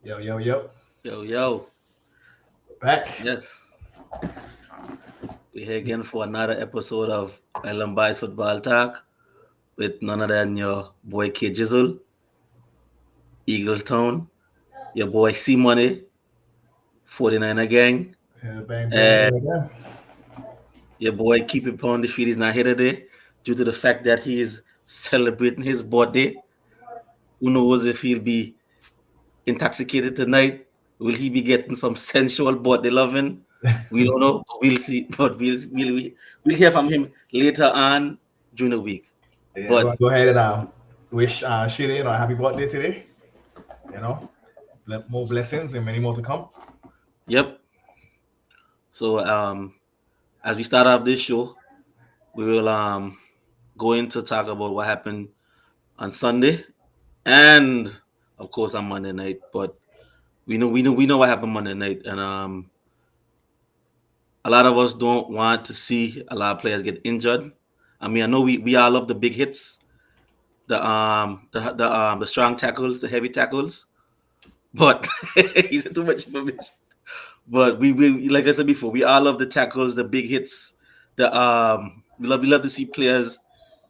Yo, yo, yo. Yo. Back. Yes, we're here again for another episode of Island Bites Football Talk with none other than your boy K Jizzle, Eagles Town, your boy C Money, 49er Gang, Yeah, bang, bang, and bang, bang. your boy Keep It On the Street is not here today due to the fact that he's celebrating his birthday. Who knows if he'll be intoxicated tonight? Will he be getting some sensual birthday loving? We don't know. We'll see. But we'll hear from him later on during the week. Yeah, But go ahead and wish Shiri, a happy birthday today. You know, more blessings and many more to come. yep. So as we start off this show, we will go into talk about what happened on Sunday and of course on Monday night. But we know what happened Monday night, and a lot of us don't want to see a lot of players get injured. I mean, I know we all love the big hits, the strong tackles, the heavy tackles, but he's too much information. But we like I said before, we all love the tackles, the big hits. The we love to see players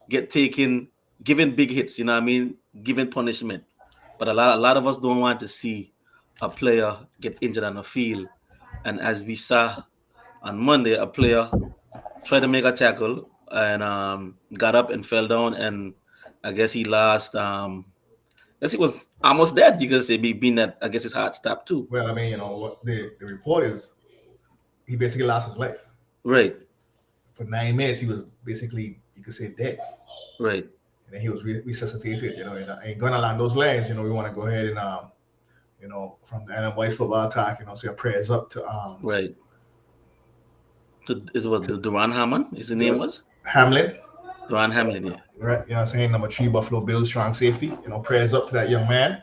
get taken, given big hits. You know what I mean? Given punishment. But a lot of us don't want to see a player get injured on the field. And as we saw on Monday, a player tried to make a tackle and got up and fell down, and I guess he lost. I guess he was almost dead. You can say, being that I guess his heart stopped too. Well, I mean, what the report is, he basically lost his life. Right, For 9 minutes, he was basically, you could say, dead. right, And then he was resuscitated, and going along those lines, we want to go ahead and, from the Island Boys Football Talk, say our prayers up right. So is what to the Duran Hammond? His name to was Hamlin, Duran Hamlin. Yeah, right? You know what I'm saying? Number 3, Buffalo Bills, strong safety. Prayers up to that young man.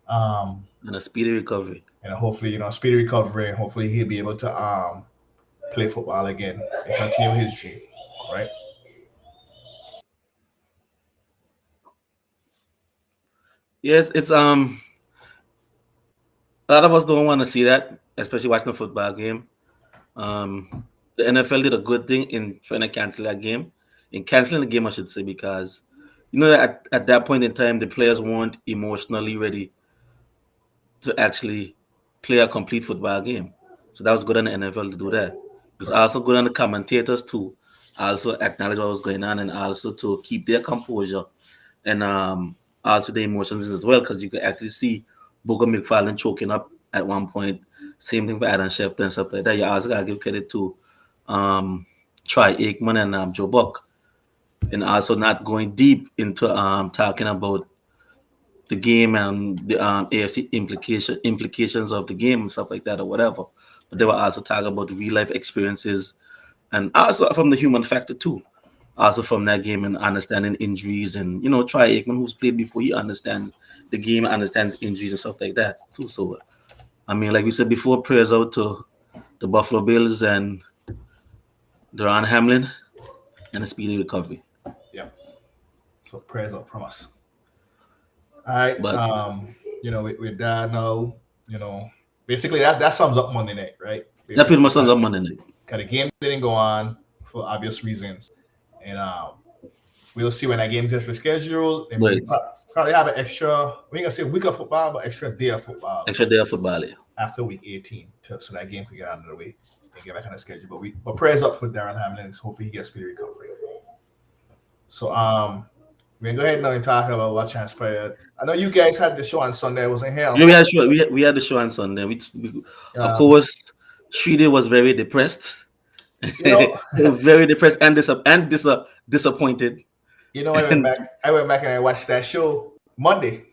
Um, and a speedy recovery. and hopefully, speedy recovery, and hopefully he'll be able to play football again and continue his dream, right? Yes, it's a lot of us don't want to see that, especially watching a football game. The NFL did a good thing in trying to cancel that game, in canceling the game, I should say, because that at that point in time, the players weren't emotionally ready to actually play a complete football game. So that was good on the NFL to do that. It was Correct. also good on the commentators to also acknowledge what was going on and also to keep their composure and also the emotions as well, because you could actually see Booker McFarlane choking up at one point. Same thing for Adam Schefter and stuff like that. You also gotta give credit to um, Troy Aikman and Joe Buck, and also not going deep into talking about the game and the AFC implications of the game and stuff like that or whatever. But they were also talking about the real life experiences and also from the human factor too. Also from that game and understanding injuries and Troy Aikman, who's played before, he understands the game, understands injuries and stuff like that too. So I mean, like we said before, prayers out to the Buffalo Bills and Duran Hamlin and a speedy recovery. Yeah. So prayers up from us. All right. But With that now, basically that sums up Monday night, right? that Basically, pretty much sums up Monday night. the game didn't go on for obvious reasons, and we'll see when that game gets rescheduled. And we Right. probably have an extra, we ain't gonna say week of football, but extra day of football Extra day of football. Yeah. after week 18, so that game could get out of the way and get back on the schedule. But prayers up for Darren Hamlin. Hopefully he gets speedy recovery. So we can go ahead now and talk about what transpired. I know you guys had the show on Sunday. I wasn't here. Yeah, we had the show on Sunday. Of Um, course, Shridi was very depressed, you know, very depressed and disappointed. I went And back. I went back and I watched that show Monday.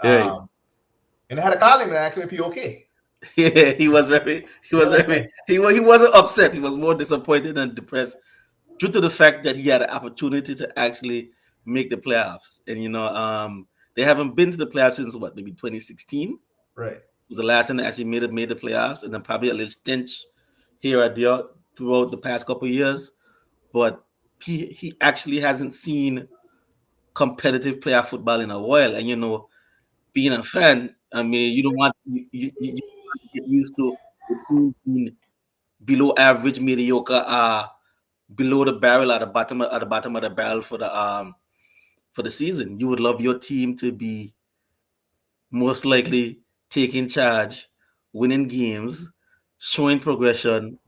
yeah, And I had to call him and ask him if he okay. yeah, he wasn't upset. He was more disappointed and depressed due to the fact that he had an opportunity to actually make the playoffs. And they haven't been to the playoffs since what, maybe 2016 Right. was the last time they actually made the playoffs, and then probably a little stench here or there throughout the past couple of years. But he actually hasn't seen competitive playoff football in a while, and being a fan, I mean, you don't want you want to get used to the team being below average, mediocre, below the barrel at the bottom of the barrel for the season. You would love your team to be most likely taking charge, winning games, showing progression,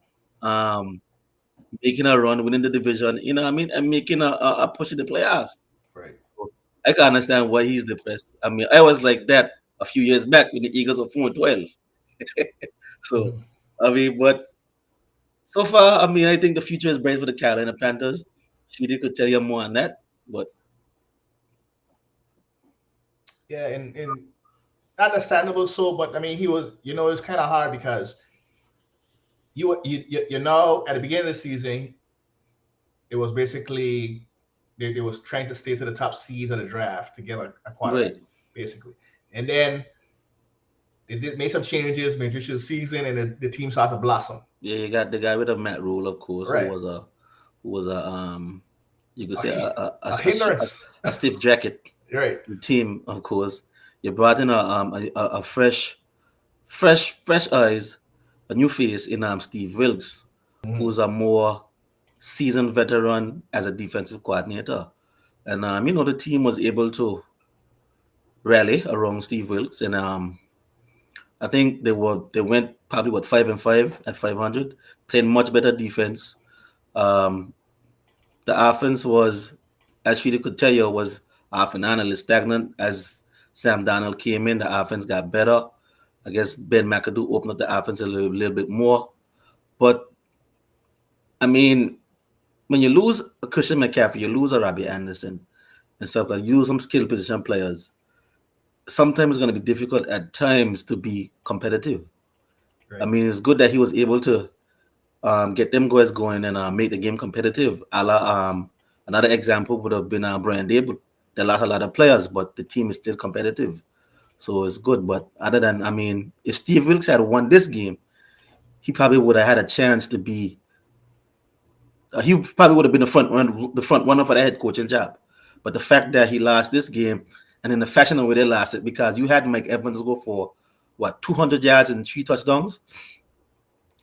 um, making a run, winning the division. You know what I mean, and making a push in the playoffs. Right. I can understand why he's depressed. I mean, I was like that a few years back when the Eagles were 4-12. So, Mhm. I mean, but so far, I mean, I think the future is bright for the Carolina Panthers. Sheedy could tell you more on that, but Yeah, and understandable. So, but I mean, he was, it's kind of hard because at the beginning of the season, it was basically they was trying to stay to the top seeds of the draft to get a quarterback, right. basically, and then they did make some changes midway through the season, and the team started to blossom. Yeah, you got the guy with a Matt Rule, of course, Right, who was a you could a, say a hindrance. a stiff jacket Right. team, of course. You brought in a fresh eyes, a new face in Steve Wilkes, Mhm. who's a more seasoned veteran as a defensive coordinator. And the team was able to rally around Steve Wilkes, and I think they went probably 5-5 at 500, playing much better defense. Um, the offense was, as Sheedy could tell you, was half an analyst stagnant. As Sam Donald came in, the offense got better. I guess Ben McAdoo opened up the offense a little bit more. But I mean, when you lose a Christian McCaffrey, you lose a Robbie Anderson and stuff like you lose some skill position players. Sometimes it's going to be difficult at times to be competitive. I Right. mean, it's good that he was able to get them guys going and make the game competitive. Another example would have been Brian Dable. They lost a lot of players, but the team is still competitive. So it's good. But other than, I mean, if Steve Wilkes had won this game, he probably would have had a chance to be. He probably would have been the front runner for the head coaching job. But the fact that he lost this game, and in the fashion of way they lost it, because you had Mike Evans go for 200 yards and 3 touchdowns,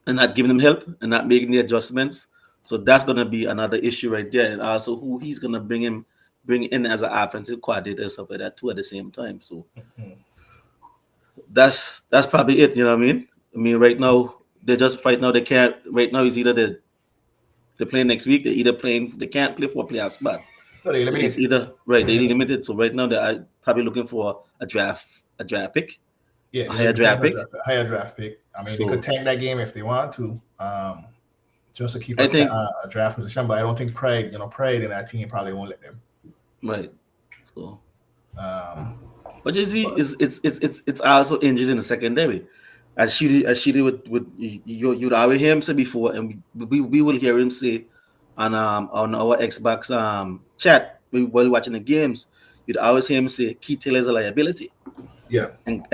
and not giving him help and not making the adjustments. So that's going to be another issue right there, and also who he's going to bring in as an offensive coordinator and stuff like that too at the same time. So Mhm. that's probably it. You know what I mean? I mean, right now they can't. Right now is either they're playing next week. They're either playing. They can't play for a playoff spot. No, they So it's eliminated. either right. They Eliminated. limited. So right now they're probably looking for a draft pick, Yeah, a they're higher looking draft for a pick. higher draft pick. I mean, they could So tank that game if they want to, just to keep I think a draft position. But I don't think Pride in that team probably won't let them. right. So Um, but you see, but it's also injuries in the secondary. As she did with you'd always hear him say before, and we will hear him say on our Xbox chat while watching the games. You'd always hear him say Keith Taylor is a liability. yeah, And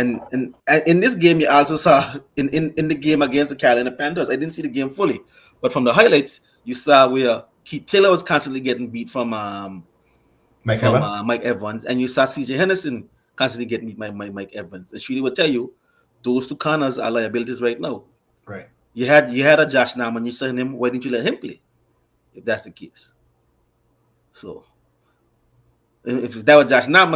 in this game, you also saw in the game against the Carolina Panthers. I didn't see the game fully, but from the highlights, you saw where Keith Taylor was constantly getting beat Mike from Evans. Mike Evans, and you saw CJ Henderson constantly getting beat by Mike Evans. And Shirley will tell you those two corners are liabilities right now. Right. You had a Josh Norman, you saw him. Why didn't you let him play? If that's the case, so if that was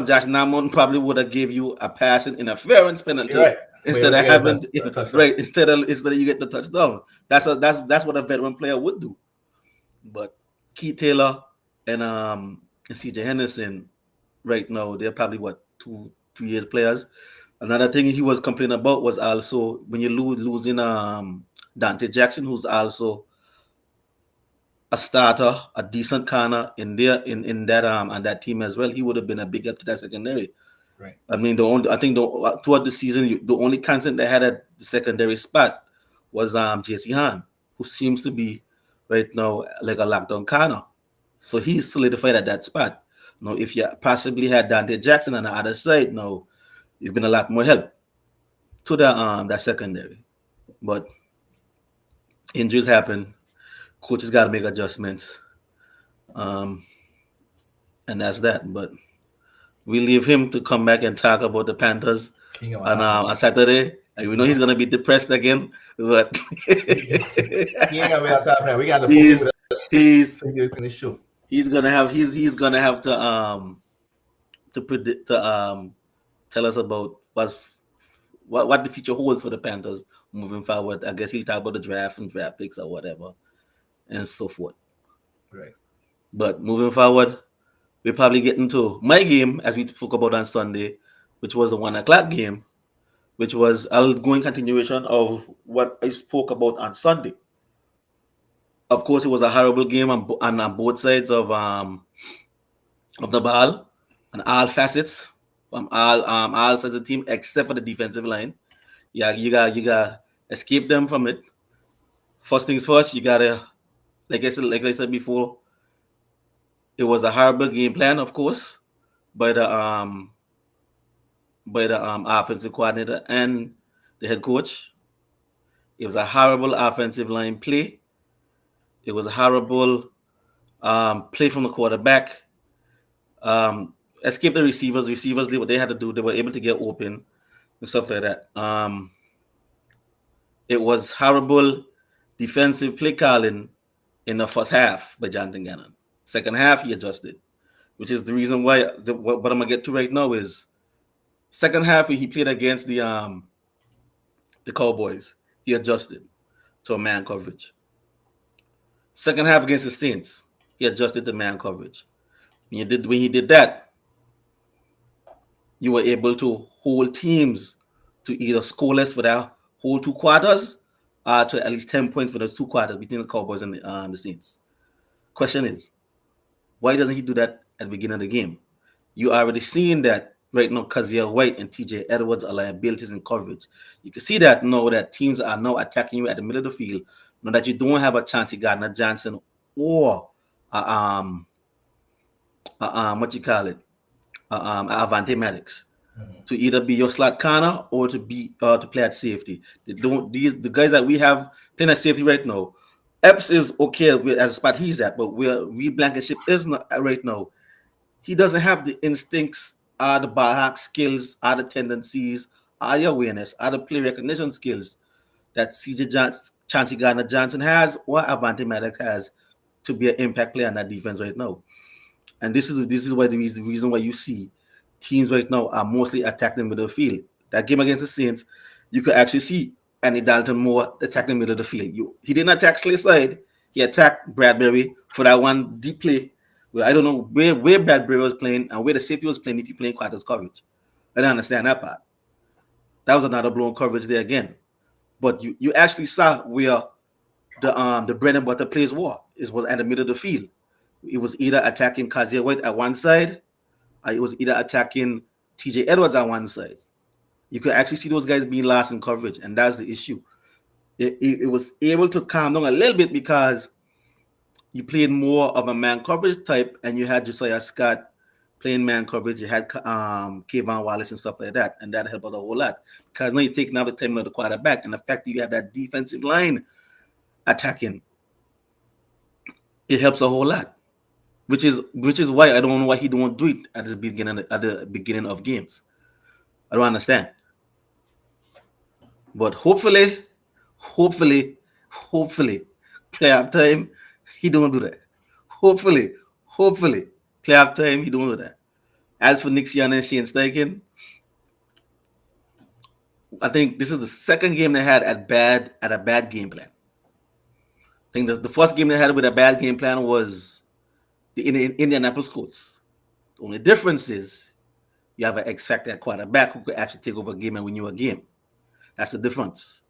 Josh Norman probably would have gave you a passing interference You're penalty right. But you instead don't of get having a touchdown. right instead of you get the touchdown. That's what a veteran player would do. But Keith Taylor and CJ Henderson right now they're probably 2 3 years players. Another thing he was complaining about was also when you losing Dante Jackson, who's also a starter, a decent corner in that on that team as well. He would have been a big help to that secondary. Right. I mean, throughout the season, the only constant they had at the secondary spot was JC Han, who seems to be right now like a lockdown corner. So he's solidified at that spot. Now, if you possibly had Dante Jackson on the other side, now it's been a lot more help to the that secondary. But injuries happen. Coaches got to make adjustments, um, and that's that. But we leave him to come back and talk about the Panthers King of talk on about Saturday. And we know he's it. gonna be depressed again, but He ain't gonna be on top, man. We got to poke him he's with a stick he's so he can finish show. he's gonna have to predict to tell us about what the future holds for the Panthers moving forward. I guess he'll talk about the draft and draft picks or whatever and so forth. Right. But moving forward, we're probably getting to my game as we spoke about on Sunday, which was a 1 o'clock game, which was I'll go in continuation of what I spoke about on Sunday. Of course, it was a horrible game on both sides of the ball, on all facets, from all sides of the team except for the defensive line. Yeah, you got escape them from it. First things first, you gotta like I said before, it was a horrible game plan, of course, by the offensive coordinator and the head coach. It was a horrible offensive line play. It was a horrible play from the quarterback. Escape the receivers. Receivers did what they had to do. They were able to get open and stuff like that. It was horrible defensive play calling in the first half by Jonathan Gannon. Second half, he adjusted, which is the reason why what I'm gonna get to right now is second half he played against the Cowboys. He adjusted to a man coverage. Second half against the Saints, he adjusted to man coverage. When he did that, you were able to hold teams to either scoreless for that whole 2 quarters or to at least 10 points for those 2 quarters between the Cowboys and the Saints. Question is, why doesn't he do that at the beginning of the game? You already seen that right now Kazir White and TJ Edwards are liabilities in coverage. You can see that now that teams are now attacking you at the middle of the field. Now that you don't have a chance, you Gardner Johnson or what you call it, Avante Maddox to either be your slot corner or to play at safety. The guys that we have playing at safety right now. Epps is okay as a spot he's at, but where Reed Blankenship is not right now, he doesn't have the instincts, the ball hack skills, the tendencies, the awareness, the play recognition skills that Chauncey Gardner Johnson has or Avante Maddox has to be an impact player on that defense right now. And this is why the reason why you see teams right now are mostly attacking the middle of the field. That game against the Saints, you could actually see Andy Dalton more attacking the middle of the field. He didn't attack Slay side. He attacked Bradbury for that one deep play. Well, I don't know where Bradbury was playing and where the safety was playing if you're playing quarters coverage. I don't understand that part. That was another blown coverage there again. But you actually saw where the bread and butter plays was at the middle of the field. It was either attacking Kazir White at one side, or it was either attacking TJ Edwards at one side. You could actually see those guys being lost in coverage, and that's the issue. It was able to calm down a little bit because you played more of a man coverage type, and you had Josiah Scott playing man coverage. You had Kayvon Wallace and stuff like that, and that helped out a whole lot. Because now you're taking out the time of the quarterback, and the fact that you have that defensive line attacking, it helps a whole lot. Which is why I don't know why he don't do it at the beginning of games. I don't understand. But hopefully, playoff time, he don't do that. Hopefully, playoff time, he don't do that. As for Nick Sirianni and Shane Steichen, I think this is the second game they had at a bad game plan. I think the first game they had with a bad game plan was the Indianapolis Colts. The only difference is you have an X factor at quarterback who could actually take over a game and win you a game. That's the difference.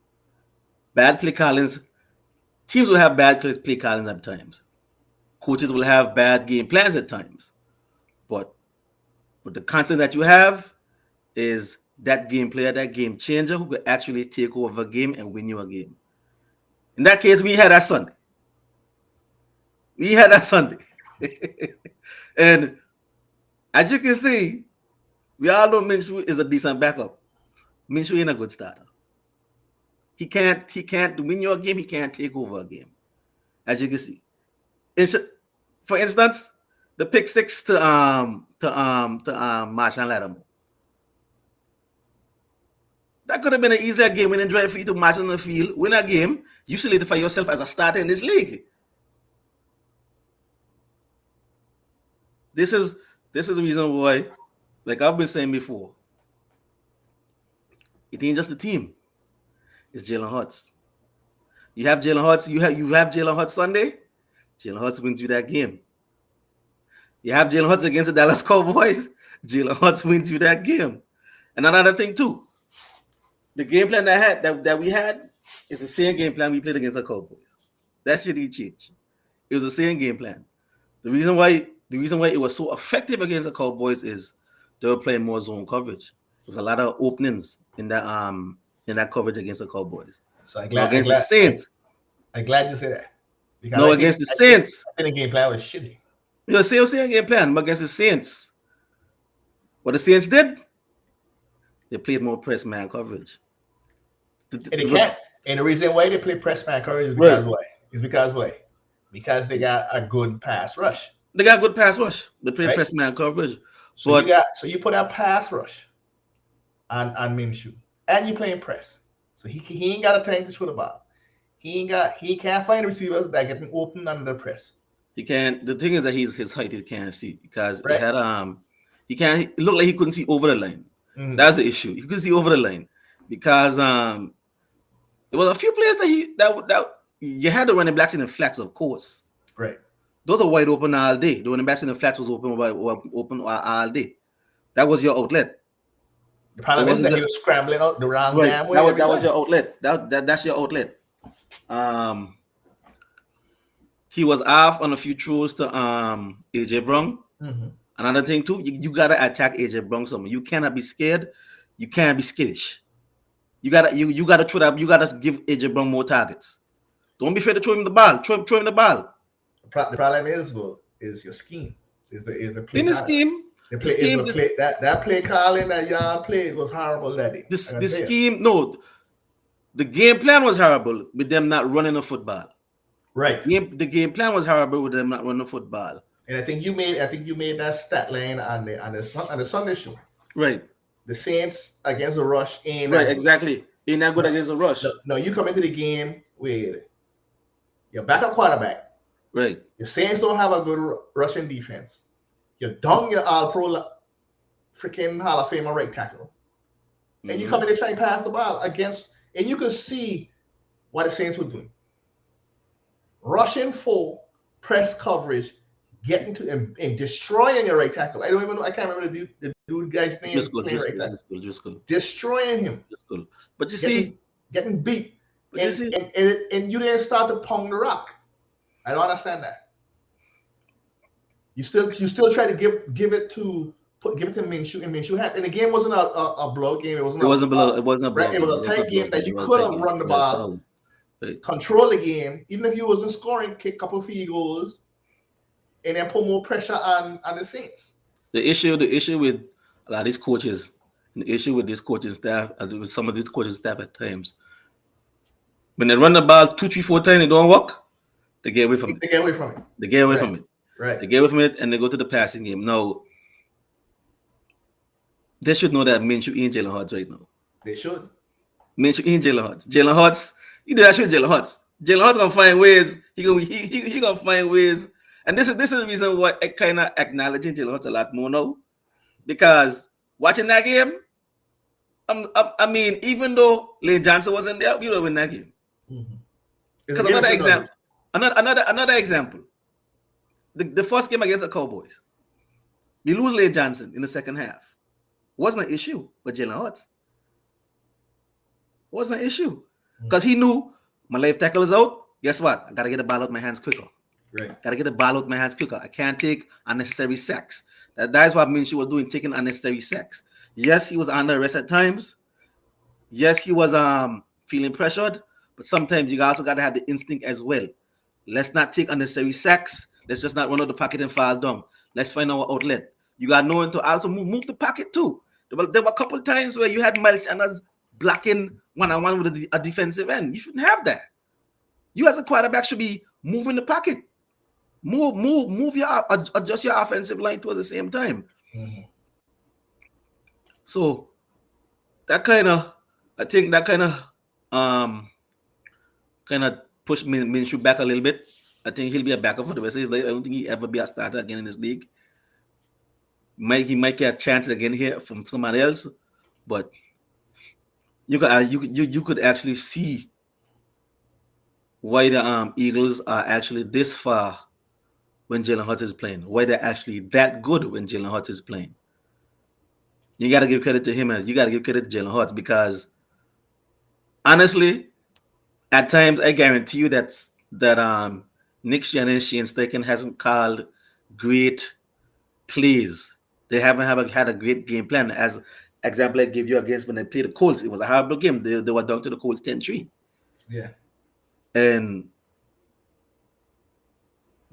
Bad play callings. Teams will have bad play callings at times. Coaches will have bad game plans at times. But the constant that you have is that game player, that game changer who could actually take over a game and win you a game. In that case, we had that Sunday. And as you can see, we all know Minshew is a decent backup. Minshew ain't a good starter. He can't win your game. He can't take over a game. As you can see. For instance, the pick six to to Marshall and Lattimore. That could have been an easier game winning drive for you to march on the field, win a game. You solidify yourself as a starter in this league. This is the reason why, like I've been saying before, it ain't just the team. It's Jalen Hurts. You have Jalen Hurts. You have Jalen Hurts Sunday. Jalen Hurts wins you that game. You have Jalen Hurts against the Dallas Cowboys. Jalen Hurts wins you that game. And another thing too, the game plan that we had is the same game plan we played against the Cowboys. That shouldn't change. It was the same game plan. The reason why it was so effective against the Cowboys is they were playing more zone coverage. There was a lot of openings in that coverage against the Cowboys. So I'm glad the Saints. I'm glad you said that. Because against the Saints, I think the game plan was shitty. You know, same game plan against the Saints. What the Saints did, they played more press man coverage. And the reason why they play press man coverage is because why? Because they got a good pass rush. They got good pass rush. They play press man coverage. So you put out pass rush on Minshew, and you playing press. So he ain't got a time to shoot the ball. He can't find receivers that get open under the press. He can't. The thing is that his height he can't see because he had he can't. It looked like he couldn't see over the line. Mm-hmm. That's the issue. He couldn't see over the line because there was a few players that you had the running backs in the flats, of course. Right. Those are wide open all day. The running backs in the flats was open all day. That was your outlet. The problem is that he was scrambling out the wrong damn way. That was your outlet. That's your outlet. He was off on a few throws to AJ Brown. Mm-hmm. Another thing too, you gotta attack AJ Brown somewhere. You cannot be scared. You can't be skittish. You gotta throw that. You gotta give AJ Brown more targets. Don't be afraid to throw him the ball. Throw him the ball. The problem is your scheme. Is the play in the scheme. That play calling that y'all played was horrible that day. The scheme, no. The game plan was horrible with them not running the football. Right. The game plan was horrible with them not running the football. And I think you made that stat line on the Sunday show. Right. The Saints against the rush ain't right. Exactly. Ain't that good against the rush. No, you come into the game with your backup quarterback. Right. The Saints don't have a good rushing defense. You're down your all-pro freaking Hall of Famer right tackle. Mm-hmm. And you come in and try and pass the ball against, and you could see what the Saints were doing. Rushing full, press coverage, getting to and destroying your right tackle. I can't remember the dude guy's name. Just good. Destroying him. Just good. But you getting beat. And you didn't start to pound the rock. I don't understand that. You still try to give it to Minshew, and Minshew had. And the game wasn't a blowout game. It wasn't a blowout. It was a tight game that you could have run the ball, control the game, even if you wasn't scoring, kick a couple of field goals, and then put more pressure on the Saints. The issue with a lot of these coaches, and the issue with this coaching staff, as with some of these coaching staff at times, when they run the ball 2, 3, 4 times, it don't work. They get away from it. They get away from it. Right. They get away from it and they go to the passing game. No. They should know that Minshew ain't Jalen Hurts right now. They should. Minshew ain't Jalen Hurts. Jalen Hurts, you do that shit with Jalen Hurts. Jalen Hurts gonna find ways. He gonna find ways. And this is the reason why I kind of acknowledging Jalen Hurts a lot more now. Because watching that game, I mean, even though Lane Johnson wasn't there, we would have win that game. Because another example. The first game against the Cowboys, we lose Lane Johnson in the second half. Wasn't an issue, but Jalen Hurts wasn't an issue because he knew my left tackle is out. Guess what? I gotta get the ball out my hands quicker. Right. Gotta get the ball out my hands quicker. I can't take unnecessary sacks. That's what Minshew was doing, taking unnecessary sacks. Yes, he was under arrest at times. Yes, he was feeling pressured, but sometimes you also gotta have the instinct as well. Let's not take unnecessary sacks. Let's just not run out the pocket and fall down. Let's find our outlet. You got no one to also move the pocket too. There were a couple of times where you had Miles Sanders blocking one-on-one with a defensive end. You shouldn't have that. You as a quarterback should be moving the pocket. Adjust your offensive line too at the same time. Mhm. So that kind of, I think that um kind of push Minshew back a little bit. I think he'll be a backup for the rest of his life. I don't think he ever be a starter again in this league. He might get a chance again here from somebody else, but you could actually see why the Eagles are actually this far when Jalen Hurts is playing. Why they're actually that good when Jalen Hurts is playing. You got to give credit to him, and you got to give credit to Jalen Hurts because honestly, at times I guarantee you that Nick Shannon, Shane Steichen hasn't called great plays. They haven't had a great game plan. As example I gave you against when they played the Colts, it was a horrible game. They were down to the Colts 10-3. Yeah. And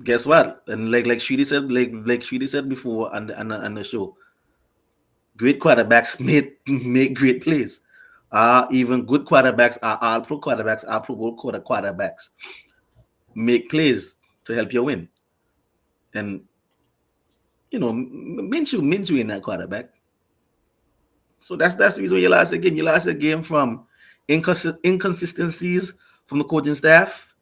guess what? And like Shidi said, like Shidi said before on the show, great quarterbacks make great plays. Even good quarterbacks are all pro quarterbacks, are pro bowl quarterbacks make plays to help you win. And Minshew in that quarterback. So that's the reason you lost the game. You lost the game from inconsistencies from the coaching staff,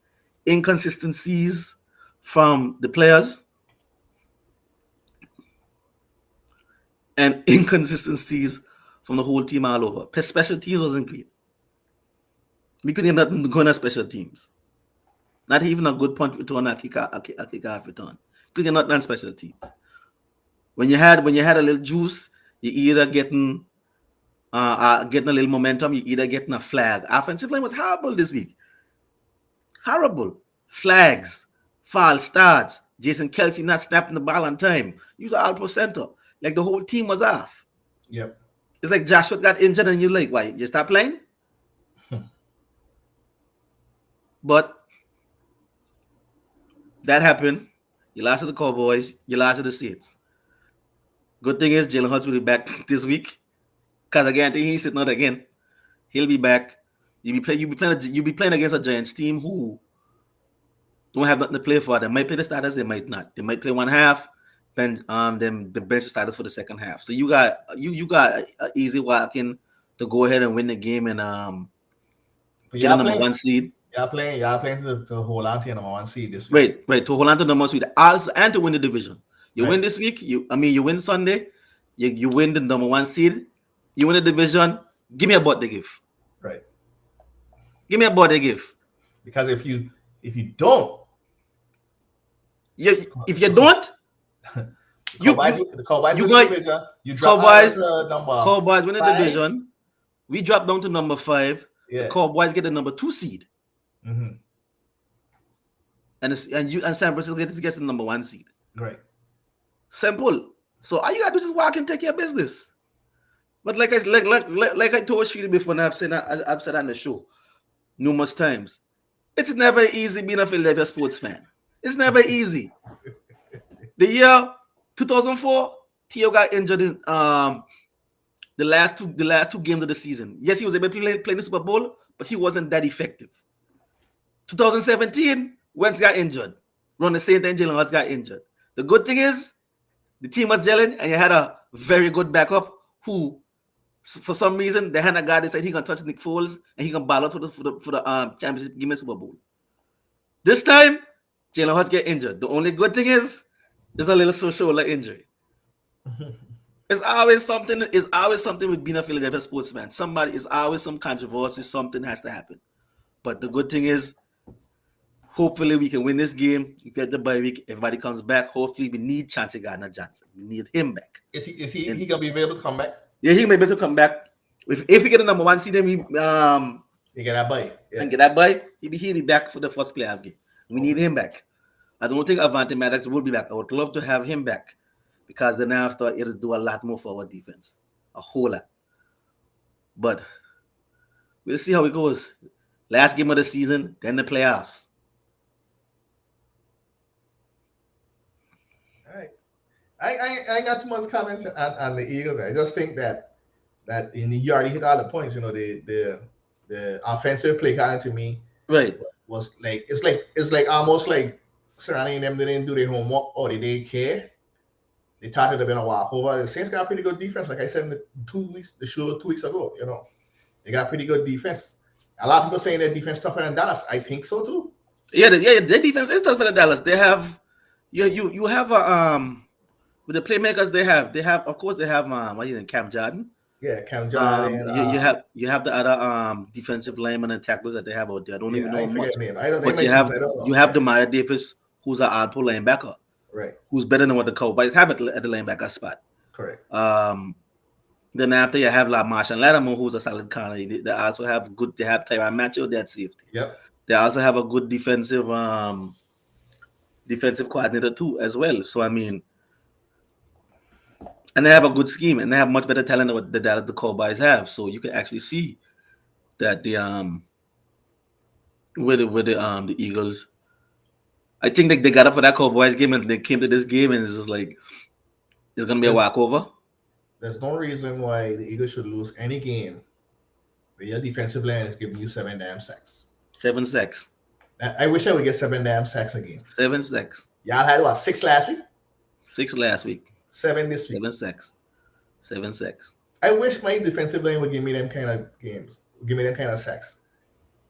inconsistencies from the players, and inconsistencies from the whole team all over. Special teams wasn't great. We couldn't get nothing going on special teams. Not even a good punt return, a kick-off return. Couldn't get nothing on special teams. When you had a little juice, you either getting a little momentum, you either getting a flag. Offensive line was horrible this week. Horrible. Flags, false starts, Jason Kelsey not snapping the ball on time. He was all pro center. Like the whole team was off. Yep. It's like Joshua got injured and you're like, why? You stop playing? But that happened. You lost to the Cowboys. You lost to the Saints. Good thing is Jalen Hurts will be back this week. Because I guarantee he's sitting out again. He'll be back. You'll be playing against a Giants team who don't have nothing to play for. They might play the starters, they might not. They might play one half, then the bench starters for the second half. So you got an easy walking to go ahead and win the game and get a number one seed. Y'all playing to hold on to your number one seed this week. Right. To hold on to the number one seed. Also, and to win the division. You win this week. You win Sunday. You win the number one seed. You win the division. Give me a birthday gift. Right. Give me a birthday gift. Because if you don't, the Cowboys win the division. You drop Cowboys win the division. We drop down to number 5. Yeah. The Cowboys get the number 2 seed. Mm-hmm. And San Francisco gets the number 1 seed. Right. Simple. So all you gotta do is just walk and take your business. But like I told Shiri before, and I've said on the show numerous times, it's never easy being a Philadelphia sports fan. It's never easy. The year 2004, Theo got injured in the last two games of the season. Yes, he was able to play the Super Bowl, but he wasn't that effective. 2017, Wentz got injured. Around the same time, Jalen Hurts got injured. The good thing is, the team was gelling, and you had a very good backup who, for some reason, they had a guy that said he can touch Nick Foles and he can ball out for the championship game in Super Bowl. This time, Jalen Hurts get injured. The only good thing is, there's a little shoulder injury. It's always something with being a Philadelphia sportsman. It's always some controversy. Something has to happen. But the good thing is, hopefully we can win this game. We get the bye week. Everybody comes back. Hopefully we need Chauncey Gardner-Johnson. We need him back. Is he gonna be able to come back? Yeah, he may be able to come back. If we get a number 1 seed, then we you get that bye. Yeah. And get that bye, he'll be back for the first playoff game. We need him back. I don't think Avante Maddox will be back. I would love to have him back because then after it'll do a lot more for our defense. A whole lot. But we'll see how it goes. Last game of the season, then the playoffs. All right. I ain't got too much comments on the Eagles. I just think that you already hit all the points. The offensive play calling to me was like it's like almost like Serrani and them didn't do their homework or they didn't care. They thought it'd have been a walkover. The Saints got pretty good defense, like I said in the 2 weeks, the show 2 weeks ago. They got pretty good defense. A lot of people saying their defense tougher than Dallas. I think so too. Yeah, their defense is tougher than Dallas. They have you have a with the playmakers they have of course they have what is it, Cam Jordan. Yeah, Cam Jordan. You have the other defensive linemen and tacklers that they have out there. I don't Yeah, even I know ain't forget much, name. I don't. They but make sense. I don't you know. have Yeah, the Maya Davis, who's an output linebacker, right. who's better than what the Cowboys have at the linebacker spot. Correct. Then after you have like Marshall Lattimore, who's a solid corner. They also have good. They have Tyrann Matthew, that safety. Yep. They also have a good defensive coordinator too as well. So I mean, and they have a good scheme, and they have much better talent than what the Cowboys have. So you can actually see that the Eagles. I think they got up for that Cowboys game and they came to this game and it's just like it's gonna be a There's, walkover. there's no reason why the Eagles should lose any game where your defensive line is giving you 7 damn sacks. 7 sacks. I wish I would get 7 damn sacks again. 7 sacks. Y'all had what, 6 last week? 6 last week. 7 this week. 7 sacks. 7 sacks. I wish my defensive line would give me them kind of games. Give me them kind of sacks.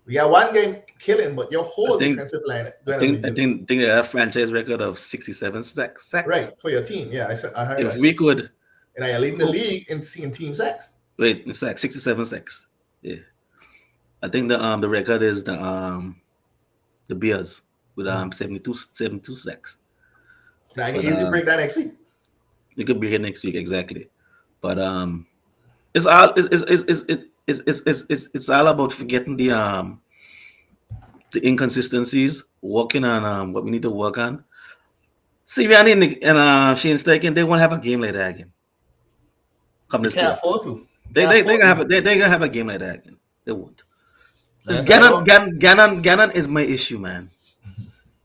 We got one game killing, but your whole defensive line. I think they have a franchise record of 67 sacks. Right, for your team. Yeah, I heard if we could. And I lead the league in team sacks. Wait, the sacks, 67 sacks. Yeah. I think the record is the Bears with 72 sacks. I can easily break that next week. You could break it next week, exactly. But it's all it's all about forgetting the inconsistencies, working on what we need to work on. Sirianni and Shane Steichen, they won't have a game like that again. Come this can't afford to. They gonna have a game like that again. They won't. Gannon is my issue, man.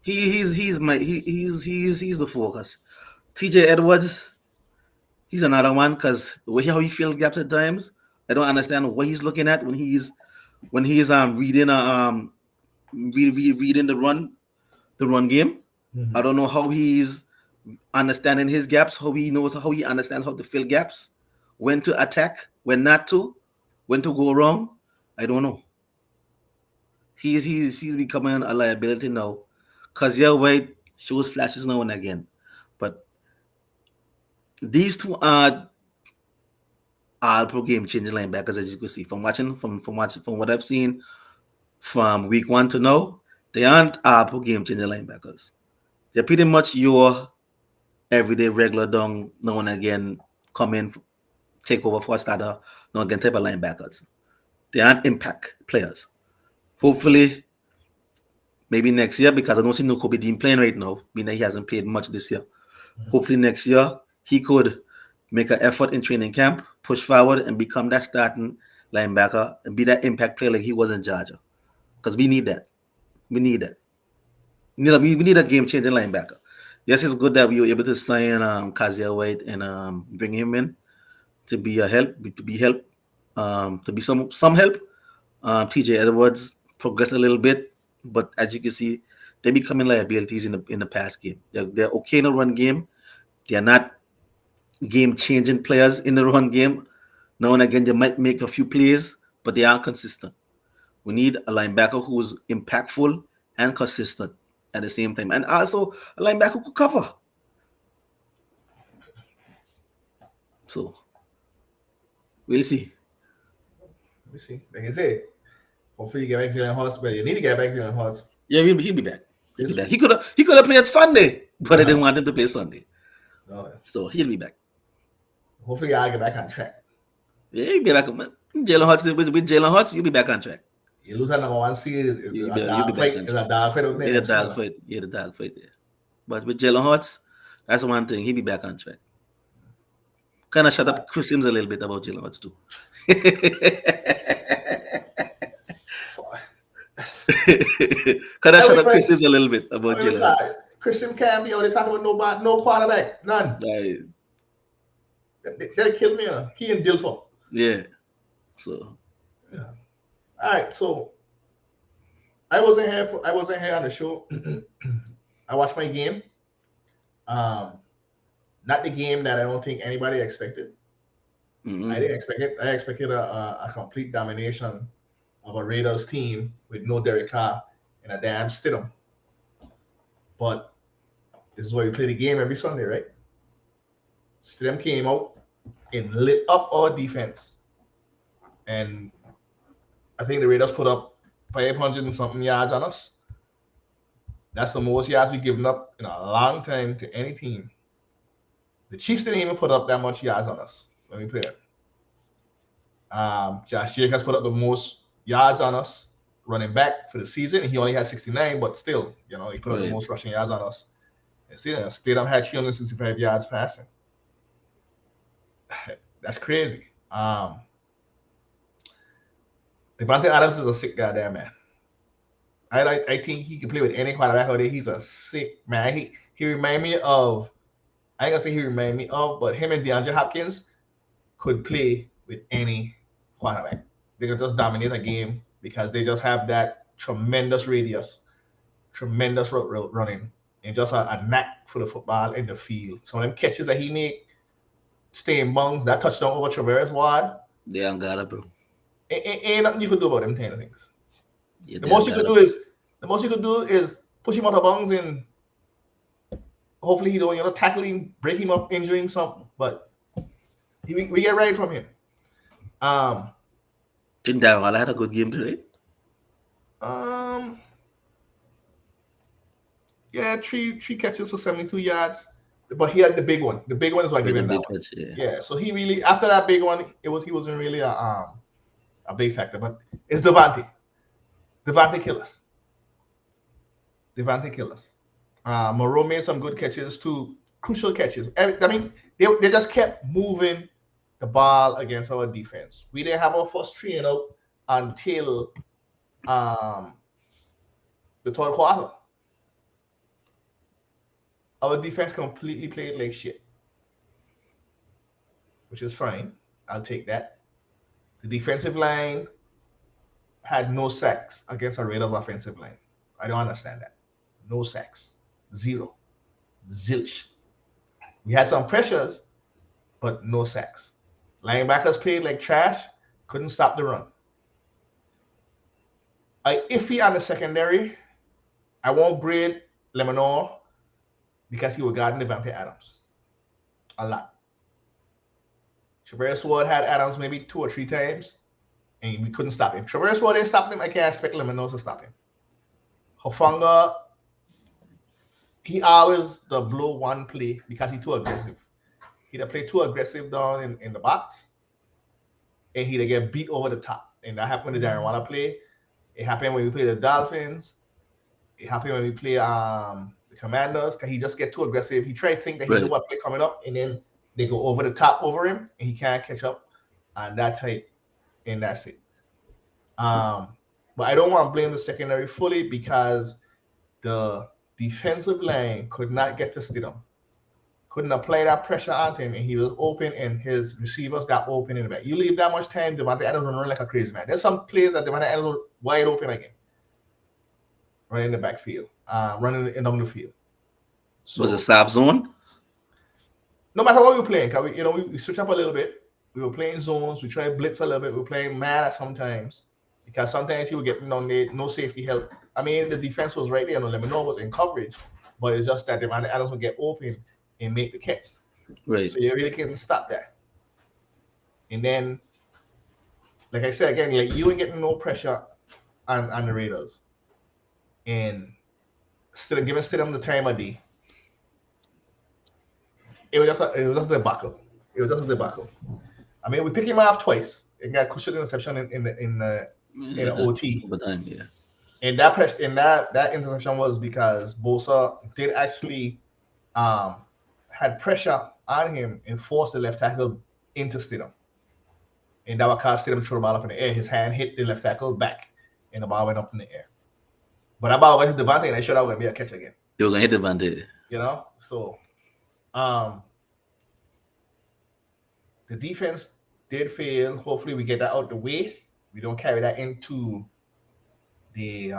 He's the focus. TJ Edwards, he's another one because the way how he fills gaps at times, I don't understand what he's looking at when he's reading reading the run game. Mm-hmm. I don't know how he's understanding his gaps, how he understands how to fill gaps, when to attack, when not to, when to go wrong. I don't know. He's becoming a liability now. Kazir White shows flashes now and again. But these two are all-pro game-changing linebackers, as you can see. From what I've seen from week 1 to now, they aren't all-pro game-changing linebackers. They're pretty much your everyday regular down now and again, come in, take over for a starter, now again type of linebackers. They aren't impact players. Hopefully, maybe next year, because I don't see no Kobe Dean playing right now, being that he hasn't played much this year. Mm-hmm. Hopefully next year, he could make an effort in training camp, push forward, and become that starting linebacker and be that impact player like he was in Georgia. Because we need that. We need that. We need a game-changing linebacker. Yes, it's good that we were able to sign Kazir White and bring him in to be a help, to be some help. TJ Edwards progressed a little bit, but as you can see, they're becoming liabilities in the pass game. They're okay in the run game. They're not game-changing players in the run game. Now and again, they might make a few plays, but they aren't consistent. We need a linebacker who's impactful and consistent at the same time, and also a linebacker who could cover. So we'll see. We'll see. Like I said, hopefully you get back to Jalen Hurts, but you need to get back to Jalen Hurts. Yeah, he'll be back. He could have played Sunday, but I didn't want him to play Sunday. No. So he'll be back. Hopefully I'll get back on track. Yeah, he'll be back. Jalen Hurts with Jalen Hurts, you'll be back on track. You lose that number 1 seed. You'll be back. It's a dog fight. Yeah, the dog fight there. But with Jalen Hurts, that's one thing. He'll be back on track. Kind of shut up Chris Sims a little bit about Jalen Hurts too. Kind of shut up Chris Sims a little bit about Jalen Hurts. Chris Sims can't be out there talking about no quarterback. None. Right. They'll kill me. He and Dilfer. Yeah. So. Yeah. All right. So I wasn't here on the show. I watched my game. Not the game that I don't think anybody expected. I didn't expect it. I expected a complete domination of a Raiders team with no Derek Carr and a damn Stidham. But this is why we play the game every Sunday, right? Stidham came out and lit up our defense. And I think the Raiders put up 500 and something yards on us. That's the most yards we've given up in a long time to any team. The Chiefs didn't even put up that much yards on us when we played them. Josh Jacobs put up the most yards on us running back for the season. He only had 69, but still, he put up the most rushing yards on us. And Stidham had 365 yards passing. That's crazy. Devontae Adams is a sick goddamn man. I think he can play with any quarterback out there. He's a sick man. He remind me of, I ain't gonna say he remind me of, but him and DeAndre Hopkins could play with any quarterback. They could just dominate a game because they just have that tremendous radius, tremendous running, and just a knack for the football in the field. Some of them catches that he make, stay in bounds, that touchdown over Traverse Ward. They ain't got it, bro. Ain't nothing you could do about them kind of things. Yeah, the most you could do is push him out of bounds and hopefully he don't tackle him, break him up, injure him, something. But we get right from him. Didn't Darrell had a good game today? Yeah, three catches for 72 yards. But he had the big one. The big one is what I give him that one. Yeah. So he really, after that big one, he wasn't really a big factor. But it's Devontae. Devontae killers. Moreau made some good catches too, crucial catches. I mean, they just kept moving the ball against our defense. We didn't have our first 3 and out until the third quarter. Our defense completely played like shit, which is fine. I'll take that. The defensive line had no sacks against a Raiders offensive line. I don't understand that. No sacks. 0. Zilch. We had some pressures, but no sacks. Linebackers played like trash, couldn't stop the run. Iffy on the secondary. I won't grade Lemonor because he was guarding Devontae Adams a lot. Traverse Ward had Adams maybe 2 or 3 times, and we couldn't stop him. If Traverse Ward didn't stop him, I can't expect Lemonor to stop him. Hufanga, he always the blow one play because he's too aggressive. He'd play too aggressive down in the box, and he'd get beat over the top. And that happened when the Darren Waller play. It happened when we play the Dolphins. It happened when we play the Commanders, because he just get too aggressive. He tried to think that he knew what play coming up, and then they go over the top over him, and he can't catch up. And that's it. And that's it. But I don't want to blame the secondary fully because the defensive line could not get to Stidham. Couldn't apply that pressure on him, and he was open, and his receivers got open in the back. You leave that much time, Devontae Adams will run like a crazy man. There's some plays that Devontae Adams wide open again. Running in the backfield, running down the field. So, was it soft zone? No matter what we were playing, because we switch up a little bit. We were playing zones. We tried blitz a little bit. We were playing man at sometimes because sometimes he would get no safety help. I mean, the defense was right there. Lemonor was in coverage, but it's just that Devontae Adams would get open and make the catch. Right. So you really can't stop that. And then, like I said again, you ain't getting no pressure on the Raiders. And still giving Stidham the time of day. It was just a debacle. I mean, we picked him off twice. It got crucial interception in the OT. Yeah. And that interception was because Bosa did actually had pressure on him and forced the left tackle into Stidham. And that would cause Stidham to throw the ball up in the air. His hand hit the left tackle back, and the ball went up in the air. But that ball went to Devontae, and I sure that would be a catch again. They were going to hit Devontae. So the defense did fail. Hopefully we get that out the way. We don't carry that into the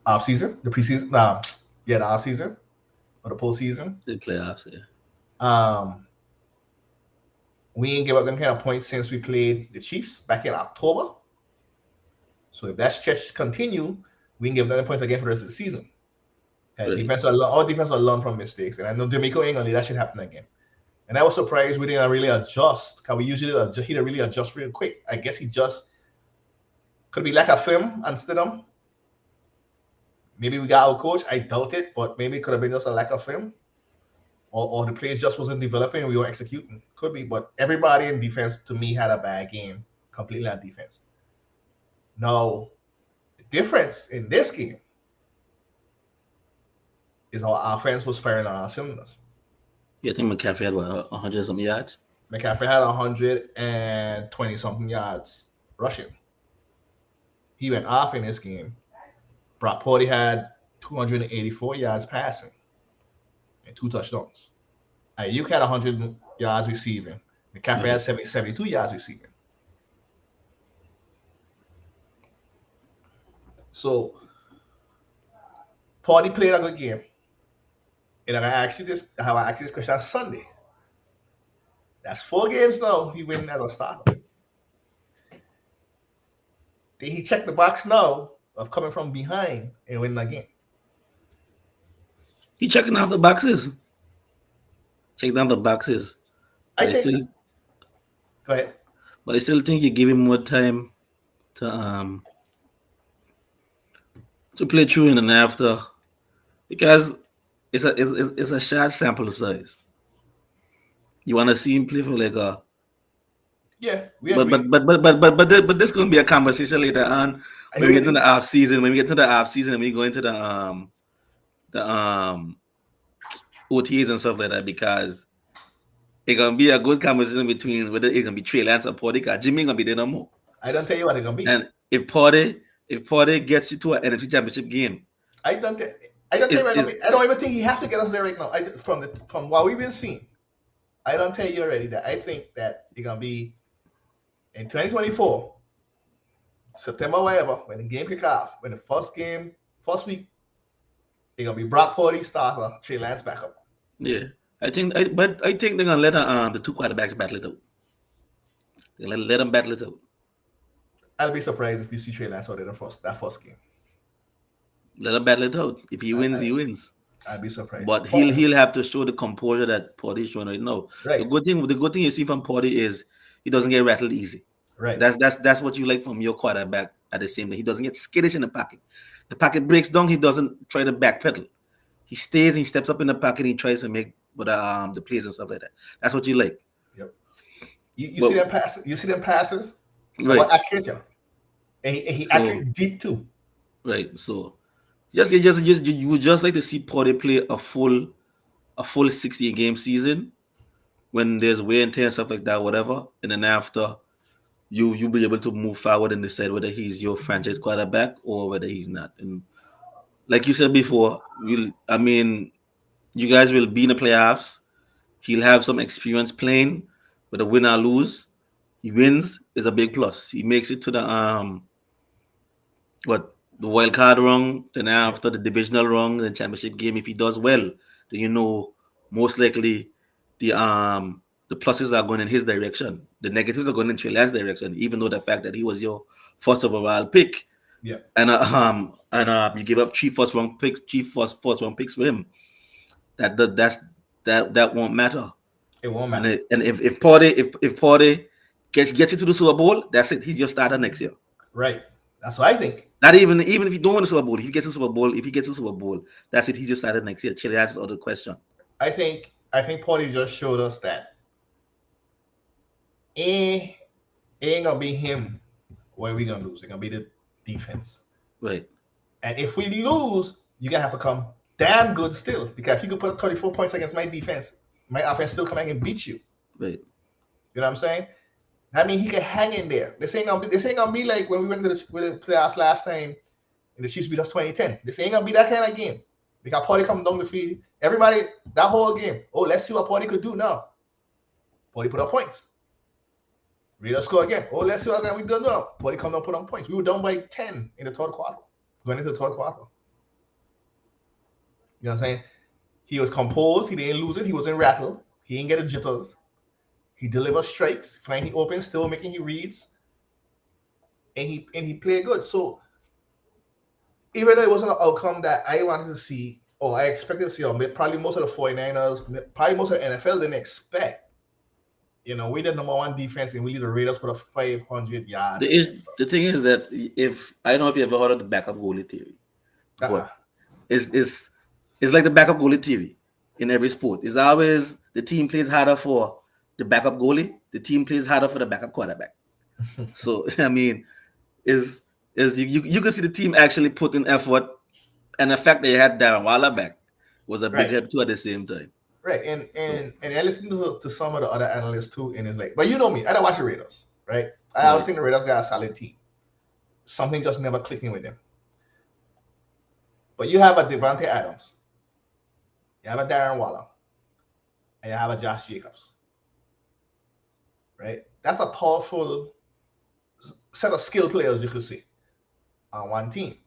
off season, the preseason. The off season. or the postseason. The playoffs, yeah. We ain't give up them kind of points since we played the Chiefs back in October. So if that stretch continue, we can give them points again for the rest of the season. Right. Our defense will learn from mistakes, and I know D'Amico ain't gonna let that shit happen again. And I was surprised we didn't really adjust, because we usually he didn't really adjust real quick. I guess he just could be like a film instead of. Maybe we got our coach. I doubt it, but maybe it could have been just a lack of film. Or the plays just wasn't developing and we were executing. Could be, but everybody in defense to me had a bad game, completely on defense. Now, the difference in this game is our offense was firing on our cylinders. Yeah, I think McCaffrey had what, 100 something yards? McCaffrey had 120 something yards rushing. He went off in this game. Brock Purdy had 284 yards passing and 2 touchdowns. Ayuk had 100 yards receiving. McCaffrey had 72 yards receiving. So, Purdy played a good game. And I asked you this question on Sunday. That's 4 games now he win as a starter. Did he check the box now of coming from behind and winning a game? He checking off the boxes. Check down the boxes. I think. Go ahead. But I still think you give him more time to play through in and after, because it's a short sample size. You want to see him play for like a. Yeah, but this gonna be a conversation later on when we get to the off season. When we get to the off season, and we go into the OTAs and stuff like that, because it's gonna be a good conversation between whether it's gonna be Trey Lance or Purdy, because Jimmy ain't gonna be there no more. I don't tell you what it's gonna be. And if Purdy gets you to an NFC Championship game, I don't tell you what it's gonna be. I don't even think he has to get us there right now. From what we've been seeing, I don't tell you already that I think that it's gonna be in 2024, September, whatever, when the game kick off, when the first week, it's gonna be Brock Purdy starter, Trey Lance backup. Yeah, I think they're gonna let the 2 quarterbacks battle it out. They're gonna let them battle it out. I'll be surprised if you see Trey Lance out in that first game. Let him battle it out. If he wins, he wins. I'd be surprised. But he'll have to show the composure that Purdy is showing right now. Right. The good thing you see from Purdy is he doesn't get rattled easy. Right. That's what you like from your quarterback. At the same time, he doesn't get skittish in the pocket. The pocket breaks down. He doesn't try to backpedal. He stays and he steps up in the pocket. And he tries to make the plays and stuff like that. That's what you like. Yep. You see them passes. You see them passes. Right. But accurate, and he accurate deep too. Right. So you would just like to see Purdy play a full 60-game season when there's wear and tear and stuff like that, whatever, and then after you'll be able to move forward and decide whether he's your franchise quarterback or whether he's not. And like you said before, you guys will be in the playoffs. He'll have some experience playing, whether win or lose. He wins is a big plus. He makes it to the wild card run, then after the divisional run, the championship game. If he does well, then most likely the pluses are going in his direction. The negatives are going in Trey Lance's direction, even though the fact that he was your first overall pick. Yeah. And you give up 3 first round picks for him. That won't matter. It won't matter. And if Purdy gets you to the Super Bowl, that's it. He's your starter next year. Right. That's what I think. Not even if you don't win the Super Bowl, if he gets to the Super Bowl, that's it. He's just started next year. Chile answers all the question. I think Purdy just showed us that it ain't gonna be him where we gonna lose. It's gonna be the defense. Right. And if we lose, you're gonna have to come damn good still. Because if you could put up 34 points against my defense, my offense still come back and beat you. Right. You know what I'm saying? I mean, he can hang in there. This ain't gonna be like when we went to the playoffs last time and the Chiefs beat us 2010. This ain't gonna be that kind of game. Because Purdy come down the field. Everybody, that whole game. Oh, let's see what Purdy could do now. Purdy put up points. Raiders score again. Oh, let's see what we do now. Purdy come down, put on points. We were down by 10 in the third quarter. Going into the third quarter. You know what I'm saying? He was composed. He didn't lose it. He wasn't rattled. He didn't get the jitters. He delivered strikes. Find he open, still making he reads, and he played good. So even though it wasn't an outcome that I wanted to see or I expected to see, or probably most of the 49ers, probably most of the NFL didn't expect. We the number one defense, and we lead the Raiders put a 500-yard. The thing is that if I don't know if you ever heard of the backup goalie theory, but it's like the backup goalie theory in every sport. It's always the team plays harder for the backup goalie, the team plays harder for the backup quarterback. So I mean, is you can see the team actually put in effort, and the fact that you had Darren Waller back was a big help too at the same time. Right, and I listened to some of the other analysts too, and it's like, but you know me, I don't watch the Raiders, right? I always think the Raiders got a solid team. Something just never clicking with them. But you have a Devontae Adams, you have a Darren Waller, and you have a Josh Jacobs, right? That's a powerful set of skill players you could see on one team.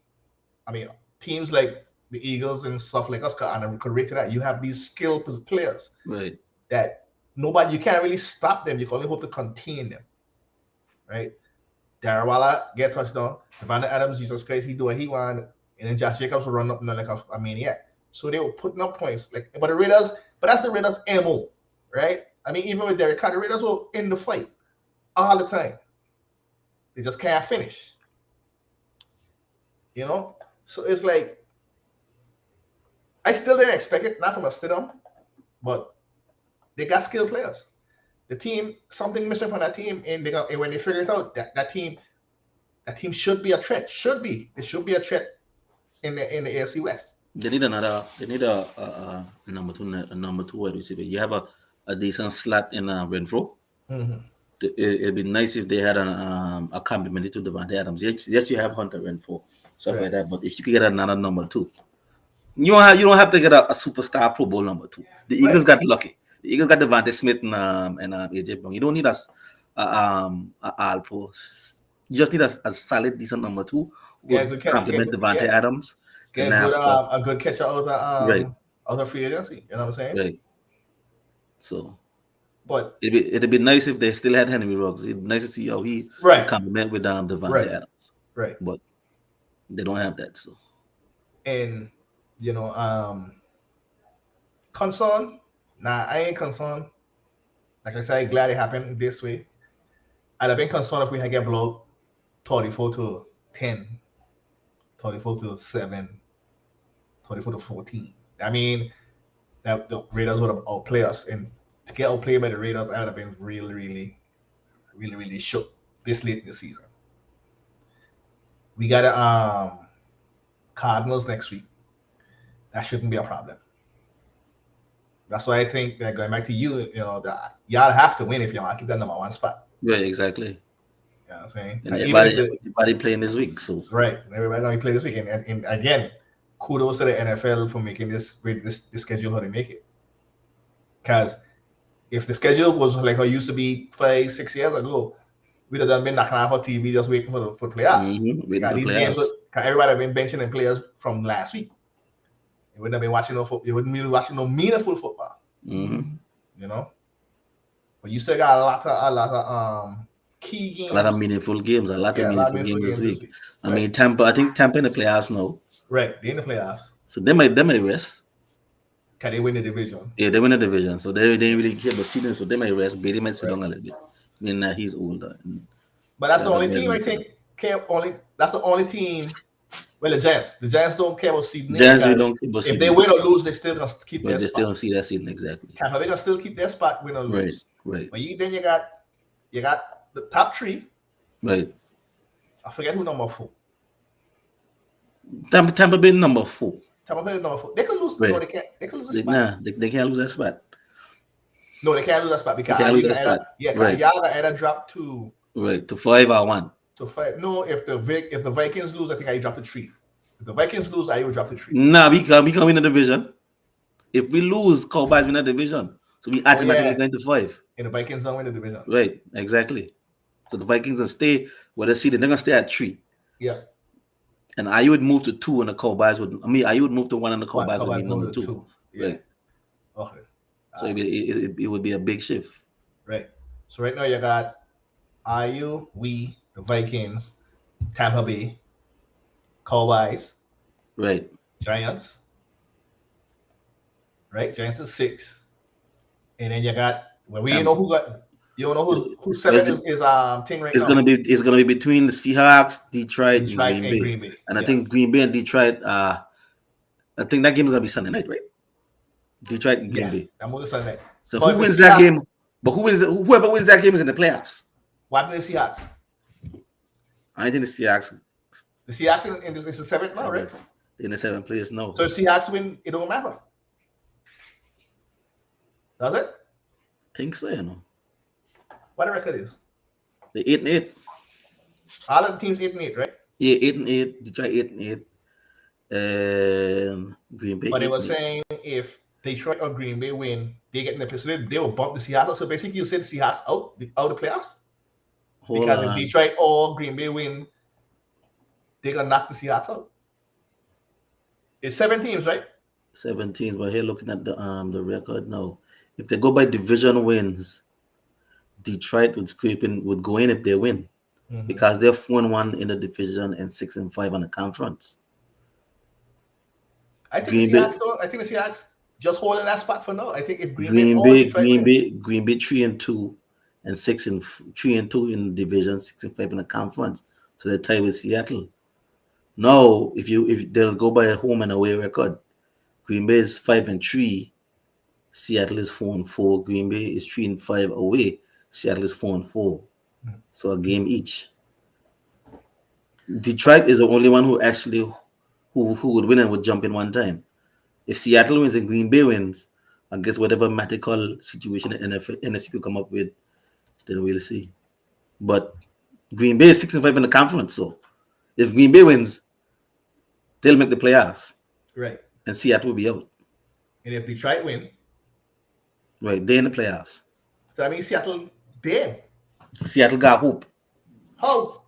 I mean, teams like the Eagles and stuff like us could rate to that. You have these skilled players, right? That you can't really stop them. You can only hope to contain them, right? Darren Waller get touchdown. Devontae Adams, Jesus Christ, he do what he want, and then Josh Jacobs will run up like a maniac. So they were putting up points. But that's the Raiders' MO, right? I mean, even with Derek Carr, the Raiders were in the fight all the time. They just can't finish. So it's like I still didn't expect it, not from a stadium, but they got skilled players. The team, something missing from that team, and when they figure it out, that team should be a threat. It should be a threat in the AFC West. They need a number two wide receiver. You have a decent slot in Renfro. Mm-hmm. It'd be nice if they had a complement to Devontae Adams. Yes, you have Hunter Renfro, stuff like that. But if you could get another number two, you don't have to get a superstar Pro Bowl number two. The Eagles got lucky. The Eagles got Devontae Smith and AJ Brown. You don't need a All Pro. You just need a solid, decent number two who complement Devontae Adams. Get a good catcher out of the free agency. You know what I'm saying? Right. So, but it'd be nice if they still had Henry Ruggs. It'd be nice to see how he complement with Devontae Adams. Right. But they don't have that. So. And concern? Nah, I ain't concerned. Like I said, I'm glad it happened this way. I'd have been concerned if we had get blown 34-10, 34-7, 34-14. I mean, that the Raiders would have outplayed us, and to get outplayed by the Raiders, I would have been really, really, really, really shook this late in the season. We got Cardinals next week. That shouldn't be a problem. That's why I think that going back to you, y'all have to win if y'all keep that number one spot. Yeah, exactly. You know what I'm saying? And everybody playing this week, so right. Everybody gonna play this week, and again, kudos to the NFL for making this schedule how they make it. Because if the schedule was like how it used to be 5-6 years ago, we'd have been knocking off our TV just waiting for playoffs. These games, everybody have been benching the players from last week. You wouldn't have been watching no football. You wouldn't be watching no meaningful football. But you still got a lot of key games. A lot of meaningful games. A lot of meaningful games this week. I mean, I think Tampa in the playoffs now. Right, they're in the playoffs. So they might rest. Can they win the division? Yeah, they win the division. So they didn't really get the season, so they might rest. Brady might sit down a little bit. I mean, he's older. But that's the only team I think that's the only team. Well, the Giants. The Giants don't care about seeding. If they win or lose, they still gonna keep their spot. They still don't see that seeding exactly. Tampa Bay gonna still keep their spot, win or lose. Right. But then you got the top three. Right. I forget who number 4. Tampa Bay number 4. Tampa Bay number 4. They could lose. Right. No, they can't. They could lose the spot. Nah, they can't lose that spot. No, they can't lose that spot because y'all got either drop to 5 or 1. To 5. No, if the Vikings lose, I think I drop to 3. If the Vikings lose, I will drop to 3. Nah, we can win the division. If we lose, Cowboys win the division. So we automatically going to 5. And the Vikings don't win the division. Right, exactly. So the Vikings will stay where they're seated. They're gonna stay at 3. Yeah. And I would move to 2 and the Cowboys would. I would move to 1 and the Cowboys would be number 2. Yeah. Right. Okay. So it would be a big shift. Right. So right now you got IU, we, the Vikings, Tampa Bay, Cowboys, Right. Giants. Right. Giants is 6, and then you got well, we Tampa. know who got. You don't know who's Well, 7 is thing right it's now. gonna be between the Seahawks, Detroit, and Detroit Green and Bay. Green Bay. And I Yeah. think Green Bay and Detroit. I think that game is gonna be Sunday night, right? Detroit and Green Yeah. Bay. I'm going to Sunday. So who But the wins that Seahawks, game? But whoever wins that game is in the playoffs. what the Seahawks? I think the Seahawks The Seahawks in this is the 7th now, right? in the 7th place. No, So the Seahawks win, it don't matter. Does it? I think so. You know, What the record is? the 8-8. All of the teams 8-8, right? Yeah, 8-8. Detroit 8-8. Green Bay But they were 8-8. saying if Detroit or Green Bay win, they get in the position. They will bump the Seahawks. So basically, you said the Seahawks out of the playoffs Hold because on. if Detroit or Green Bay win, they're gonna knock the Seahawks out. It's 7 teams, right? 17. But here looking at the record now, if they go by division wins, Detroit would go in if they win because they're 4-1 in the division and 6-5 on the conference. I think Green the Bay, Seahawks don't. I think the Seahawks just holding that spot for now. I think if Green Bay or Detroit win, Green Bay 3-2 and 3-2 in the division, 6-5 in the conference. So they're tied with Seattle. Now, if they'll go by a home and away record, Green Bay is 5-3, Seattle is 4-4. Green Bay is 3-5 away, Seattle is 4-4. So a game each. Detroit is the only one who actually who would win and would jump in one time. If Seattle wins and Green Bay wins, I guess whatever magical situation the NFC could come up with, then we'll see. But Green Bay is 6-5 in the conference, so if Green Bay wins, they'll make the playoffs. right? And Seattle will be out. And if Detroit win, Right, they're in the playoffs. so that means Seattle dead. Seattle got hope. How?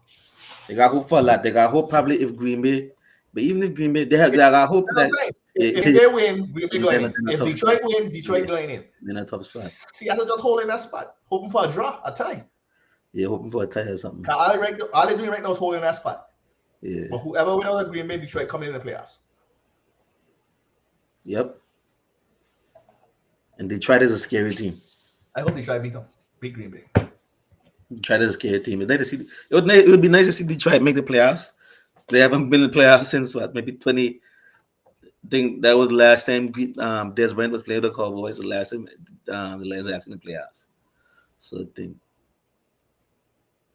They got hope for a lot. They got hope probably if Green Bay, but even if Green Bay, they got hope that if they win, Green Bay going in. If Detroit spot. win, Detroit going in. They're in a tough spot. Seattle just holding that spot, hoping for a draw, a tie. Yeah, hoping for a tie or something. All they're doing right now is holding that spot. Yeah. But whoever win out of Green Bay, Detroit coming in the playoffs. Yep. And Detroit is a scary team. I hope Detroit beat Green Bay. Detroit is a scary team. It would be nice to see Detroit make the playoffs. They haven't been in the playoffs since what, maybe 20. I think that was the last time Des Bryant was playing with the Cowboys. The last time the Lions were actually in the playoffs. So I think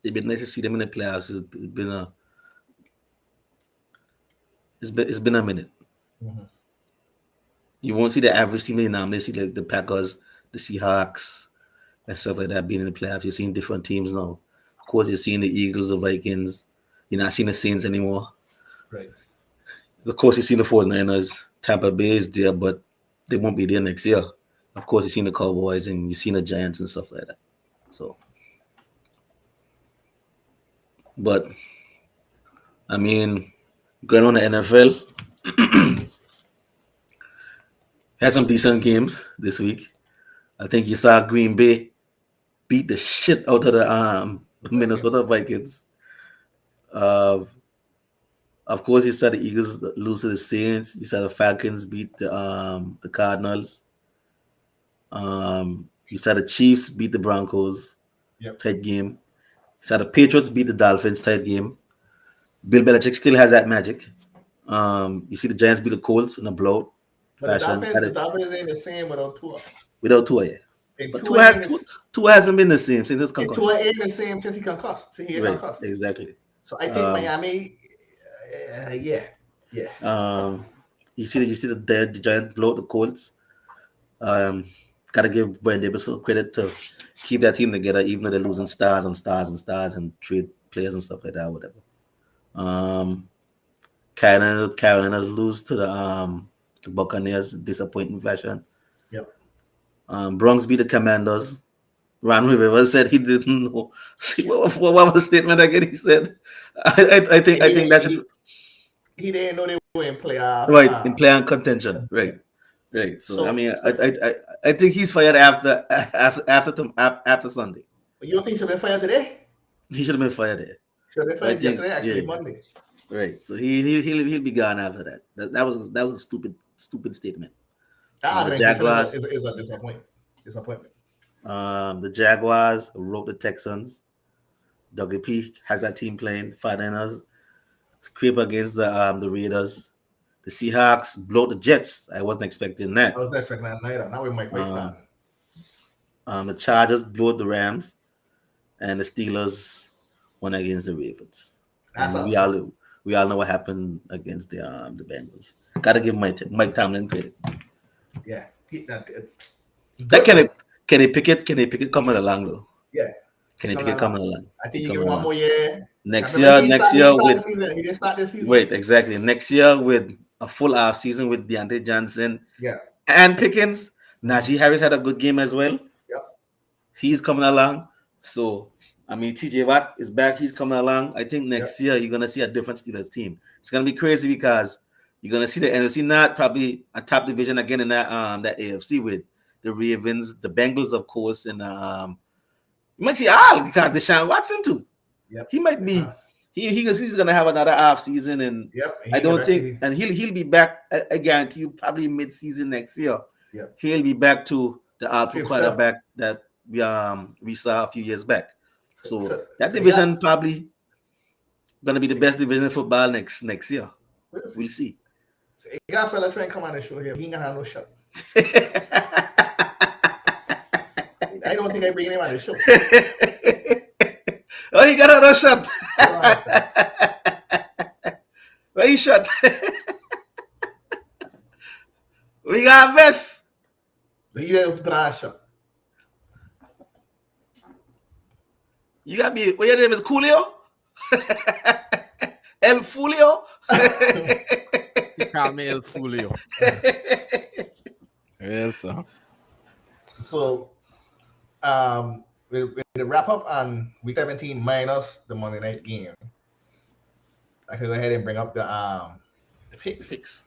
it'd be nice to see them in the playoffs. It's been a minute. Mm-hmm. You won't see the average team they normally see, like the Packers, the Seahawks, and stuff like that being in the playoffs. You're seeing different teams now. Of course, you're seeing the Eagles, the Vikings. You're not seeing the Saints anymore. Right. Of course, you're seeing the 49ers. Tampa Bay is there, but they won't be there next year. Of course, you're seeing the Cowboys and you're seeing the Giants and stuff like that. So, but, I mean, going on the NFL, had some decent games this week. I think you saw Green Bay beat the shit out of the Minnesota Vikings. Of course, you saw the Eagles lose to the Saints. You saw the Falcons beat the Cardinals. You saw the Chiefs beat the Broncos. Yep. Tight game. You saw the Patriots beat the Dolphins. Tight game. Bill Belichick still has that magic. You see the Giants beat the Colts in a blowout. But the Dolphins ain't the same without Tua. Without Tua, yeah. But Tua hasn't been the same since his concussion. Tua ain't the same since he concussed. Concussed. Exactly. So I think Miami, yeah. You see the Giants blow the Colts. Gotta give Brian Davis credit to keep that team together, even though they're losing stars and trade players and stuff like that, whatever. Carolina's lose to the Buccaneers, disappointing fashion. Yep. Bronx beat the Commanders. Ron Rivera said he didn't know. See, what was the statement again? He said, I think that's it. He didn't know they were in playoff. Right, in playoff contention. Right. Right. So I So, mean, so I think he's fired after Sunday. you don't think he should have been fired today? He should have been fired there. Should have been But I fired think yesterday, actually yeah. Monday. Right. So he'll be gone after that. That was a stupid statement. That The organization Jaguars is a disappointment. the Jaguars wrote the Texans. Dougie P has that team playing. 49ers scrape against the Raiders. The Seahawks blow the Jets. I wasn't expecting I that. was not expecting that neither. Now with Mike White Um, starting. the Chargers blew the Rams, and the Steelers won against the Ravens. That's And awesome. we all know what happened against the Bengals. Gotta give Mike Tomlin credit. Yeah. That Good. Kenny Pickett coming along though. Yeah. Kenny Coming Pickett along. coming along. I think He you give coming him one along. more year. Next Remember, year he didn't start with the season. He didn't start the season. wait, exactly. Next year with a full off season with Deontay Johnson Yeah. and Pickens. Najee Harris had a good game as well. Yeah. He's coming along. So I mean TJ Watt is back. He's coming along. I think next year you're gonna see a different Steelers team. It's gonna be crazy because you're gonna see the NFC North probably a top division again in that AFC with the Ravens, the Bengals, of course, and you might see all because Deshaun Watson too. Yep. He might be he's gonna have another off season, and Yep. I don't think and he'll be back. I guarantee you probably mid season next year. Yeah. He'll be back to the All-Pro quarterback that we saw a few years back. So that division probably gonna be the best division in football next year. We'll see. So you got a fella trying to come on the show here. He ain't gonna have no shot. I don't think I bring him on the show. Oh, he got another shot. Where he shot? We got a vest. You have to put on a shot. You got me. What your name is? Coolio? El Fulio? He called me El Fulio. Yes, sir. So, with the wrap up on week 17 minus the Monday night game, I can go ahead and bring up the picks.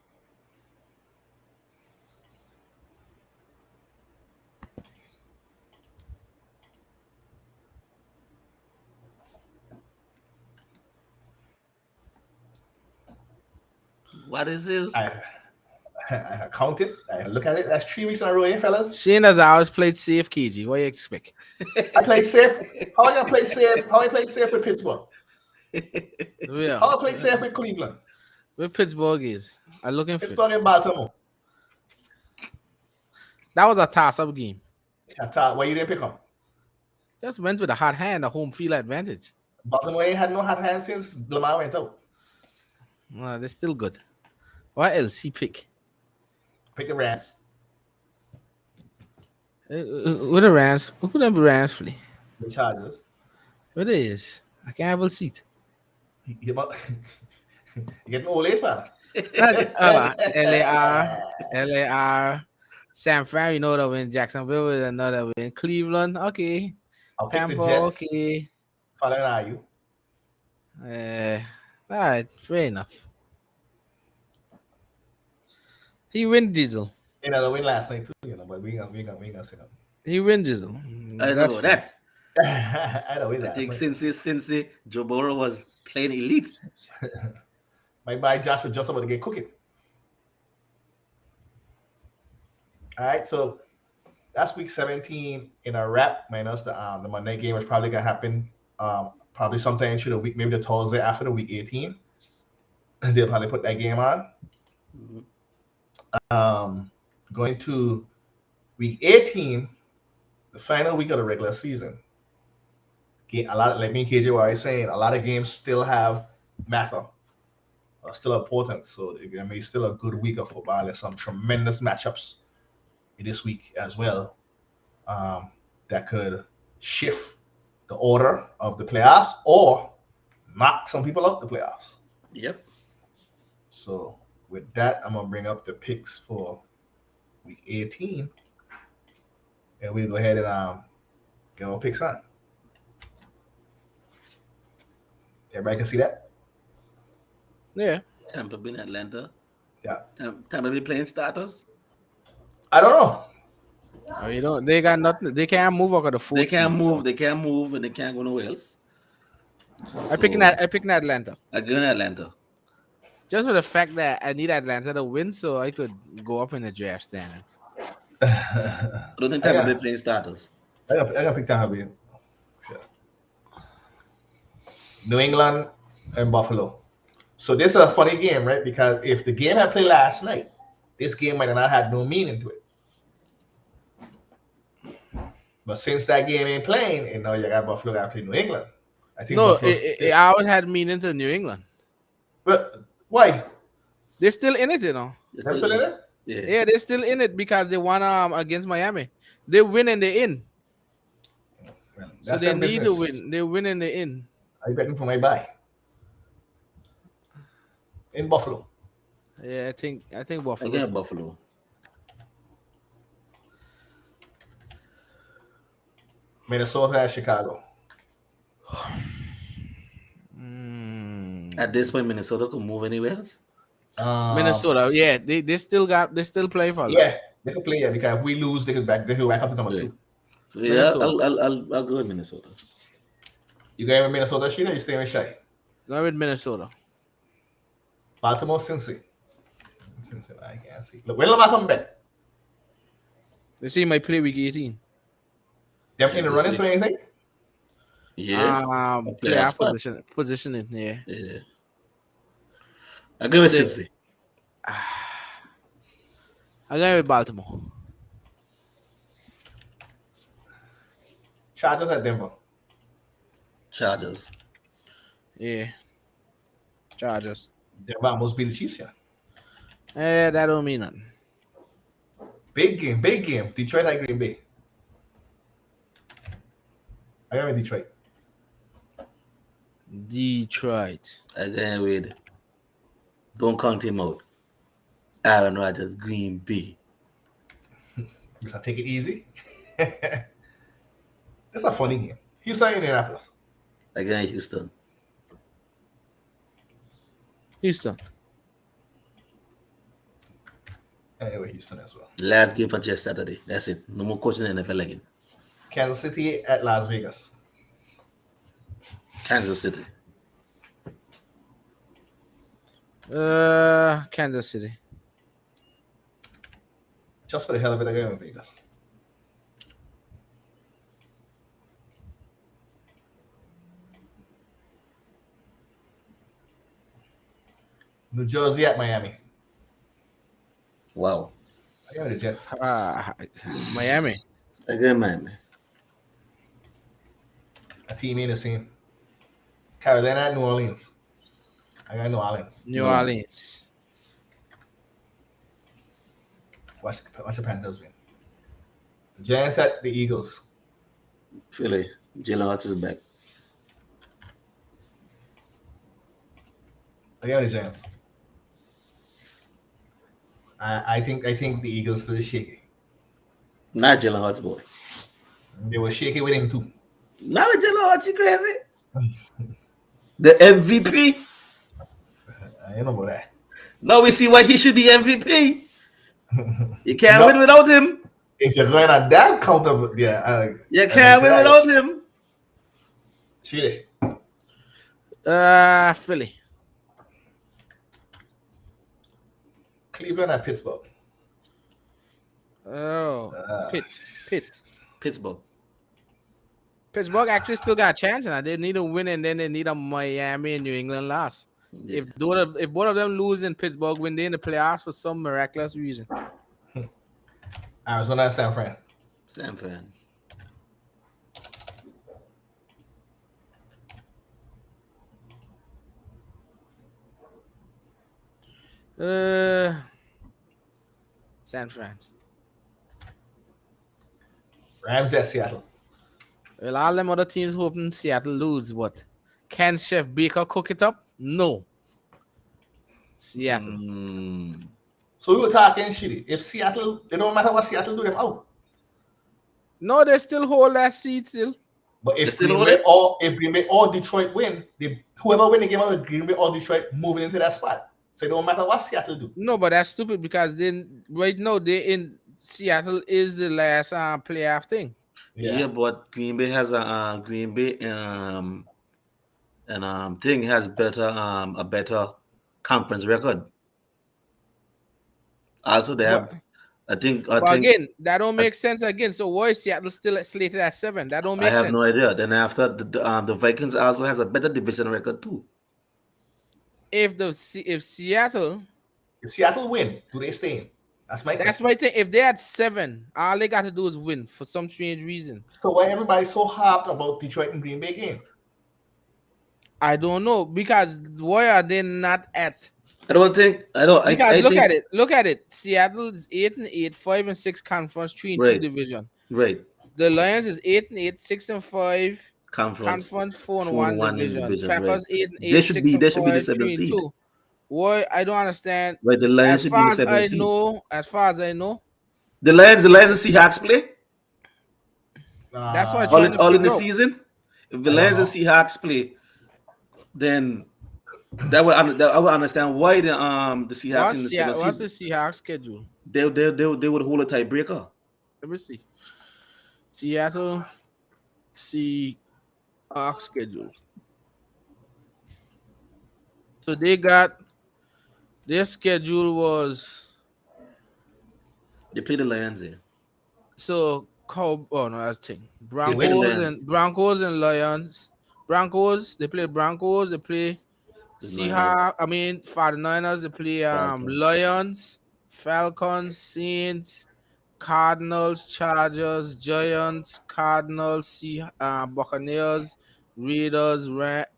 What is this? I counted. I look at it. That's 3 weeks in a row, eh, fellas? Seeing as I always played safe, KG, what you expect? I played safe. How are you gonna play safe? How I play safe with Pittsburgh? Yeah. How I play safe with Cleveland? Where Pittsburgh is? I'm looking for Pittsburgh and Baltimore. that was a toss-up game. Why you didn't pick them? Just went with a hot hand, a home field advantage. Baltimore ain't had no hot hand since Lamar went out. They're still good. What else he pick? Pick the Rams. What the Rams? Who them Rams play? The Chargers. What it is? I can't have a seat. You getting old age, man. LAR, San Fran, you know that win. Jacksonville with another win. Cleveland, okay. I'll pick Tampa, the Jets. okay. Following are you? All right, fair enough. He win Diesel. You know, the win last night too, but we ain't gonna say nothing. He win Diesel. I know that. I know win I last think night. since Joe Burrow was playing elite. My boy Josh was just about to get cooking. All right, so that's week 17 in a wrap, minus the Monday game, which probably gonna happen probably sometime into the week, maybe the Thursday after the week 18. And they'll probably put that game on. Going to week 18, the final week of the regular season. A lot of, like me and KJ were always saying, a lot of games still have matter, are still important. So it's still a good week of football. There's some tremendous matchups this week as well that could shift the order of the playoffs or knock some people out the playoffs. Yep. So with that, I'm gonna bring up the picks for week 18, and we'll go ahead and get our picks on. Everybody can see that? Yeah. Tampa Bay, Atlanta. Yeah. Tampa Bay playing starters. I don't know. Oh, you don't. They got nothing. They can't move out of the fourth They can't seed, move. so. They can't move, and they can't go nowhere else. I picking So that. I picking Atlanta. again, Atlanta. Just for the fact that I need Atlanta to win, so I could go up in the draft standings. I don't think I Tampa Bay got, playing starters. I got pick Tampa Bay. So, New England and Buffalo. So this is a funny game, right? Because if the game had played last night, this game might have not had no meaning to it. But since that game ain't playing, and now you got Buffalo got to play New England. I think No, Buffalo's. it always had meaning to New England. But why? They're still in it, you know. They're still in it? Yeah. Yeah, they're still in it because they won against Miami. They win and they're in. Well, So that's they their need to business. win. They win and they're in. Are you betting for my buy? In Buffalo. Yeah, I think Buffalo. Again, too. Buffalo. Minnesota and Chicago. At this point, Minnesota could move anywhere else. Minnesota, yeah, they still playing for that. Yeah, they could play it because if we lose, they could back up to number Yeah. 2. So yeah, Minnesota. I'll go with Minnesota. You going with Minnesota, Sheena? You staying with Shy? Go with Minnesota. Baltimore, Cincy. I can't see. Look, when Lamar come back? They see my play week 18. Them in the running for anything? Yeah. Playoff spot. positioning, yeah. Yeah. I'll go with They- Cincy. I go with Baltimore. Chargers at Denver. Chargers. Yeah. Chargers. Denver almost beat the Chiefs, yeah. That don't mean nothing. Big game. Detroit at Green Bay. I got with Detroit. Detroit. Again with don't count him out. Aaron Rodgers, Green Bay. Just I take it easy. It's a funny game. Houston, Indianapolis. Again, Houston. Houston. Anyway, Houston as well. Last game for just Saturday. That's it. No more coaching in the NFL again. Kansas City at Las Vegas. Kansas City. Kansas City. Just for the hell of it, I go with Vegas. New Jersey at Miami. Wow. I got the Jets. Miami. Again, Miami. A team in the scene. Carolina at New Orleans. I got New Orleans. New Orleans. Watch the Panthers win. The Giants at the Eagles. Philly. Jalen Hurts is back. I got the Giants. I think the Eagles still shaky. Not Jalen Hurts, boy. They were shaky with him too. Not a Jalen Hurts, you crazy? The MVP. I don't know about that. Now we see why he should be MVP. You can't win without him. If you're going on that counter, yeah. You can't win without him. Chile. Philly. Cleveland at Pittsburgh. Oh, Pittsburgh. Pittsburgh actually still got a chance, and they need a win, and then they need a Miami and New England loss. Yeah. If both of them lose and Pittsburgh win, they in the playoffs for some miraculous reason. Arizona and San Fran. San Fran. San Fran. Rams at Seattle. Well, all them other teams hoping Seattle lose, but can Chef Baker cook it up? No. Seattle. So we were talking shitty. If Seattle, it don't matter what Seattle do, them out. No, they still hold that seat still. But if They still Green Bay or Detroit win, whoever win the game out of Green Bay or Detroit moving into that spot. So it don't matter what Seattle do. No, but that's stupid because then right now they in Seattle is the last playoff thing. Yeah, Yeah. but Green Bay has a Green Bay and thing has better a better conference record. Also, they But have I but think again, that don't make sense again. So why is Seattle still slated at 7? That don't I make have no sense. idea. Then after the Vikings also has a better division record too. If Seattle, If Seattle win, do they stay in? That's my that's question. my thing. If they had 7, all they got to do is win for some strange reason. So why everybody so harped about Detroit and Green Bay game? I don't know because why are they not at? I don't think I don't Because I look think at it, look at it. Seattle is 8-8, 5-6 conference, 3-2 right, division. right. The Lions is 8-8, 6-5 Conference conference, four and 4 and one 1 in division. division, right. Packers 8 and They 8, should six be and they should be the five, seventh three and seed. two. Why I don't understand. Right. The Lions should be the seventh seed. As far as I know, The Lions and Seahawks play that's what I'm all trying Uh, to all in the figure out. season. If the I don't Lions and know. Seahawks play, then I would understand why the Seahawks in the seventh What's seed. the Seahawks schedule? They would hold a tiebreaker. Let me see. Seattle Seahawks schedule. So they got their schedule was They play the Lions here. oh no, that's thing. They They play the win. Lions. Broncos and Lions. They play Broncos, they play The Niners, Seahawks, I mean 49ers, they play Falcons. Lions, Falcons, Saints, Cardinals, Chargers, Giants, Cardinals, Buccaneers, Raiders,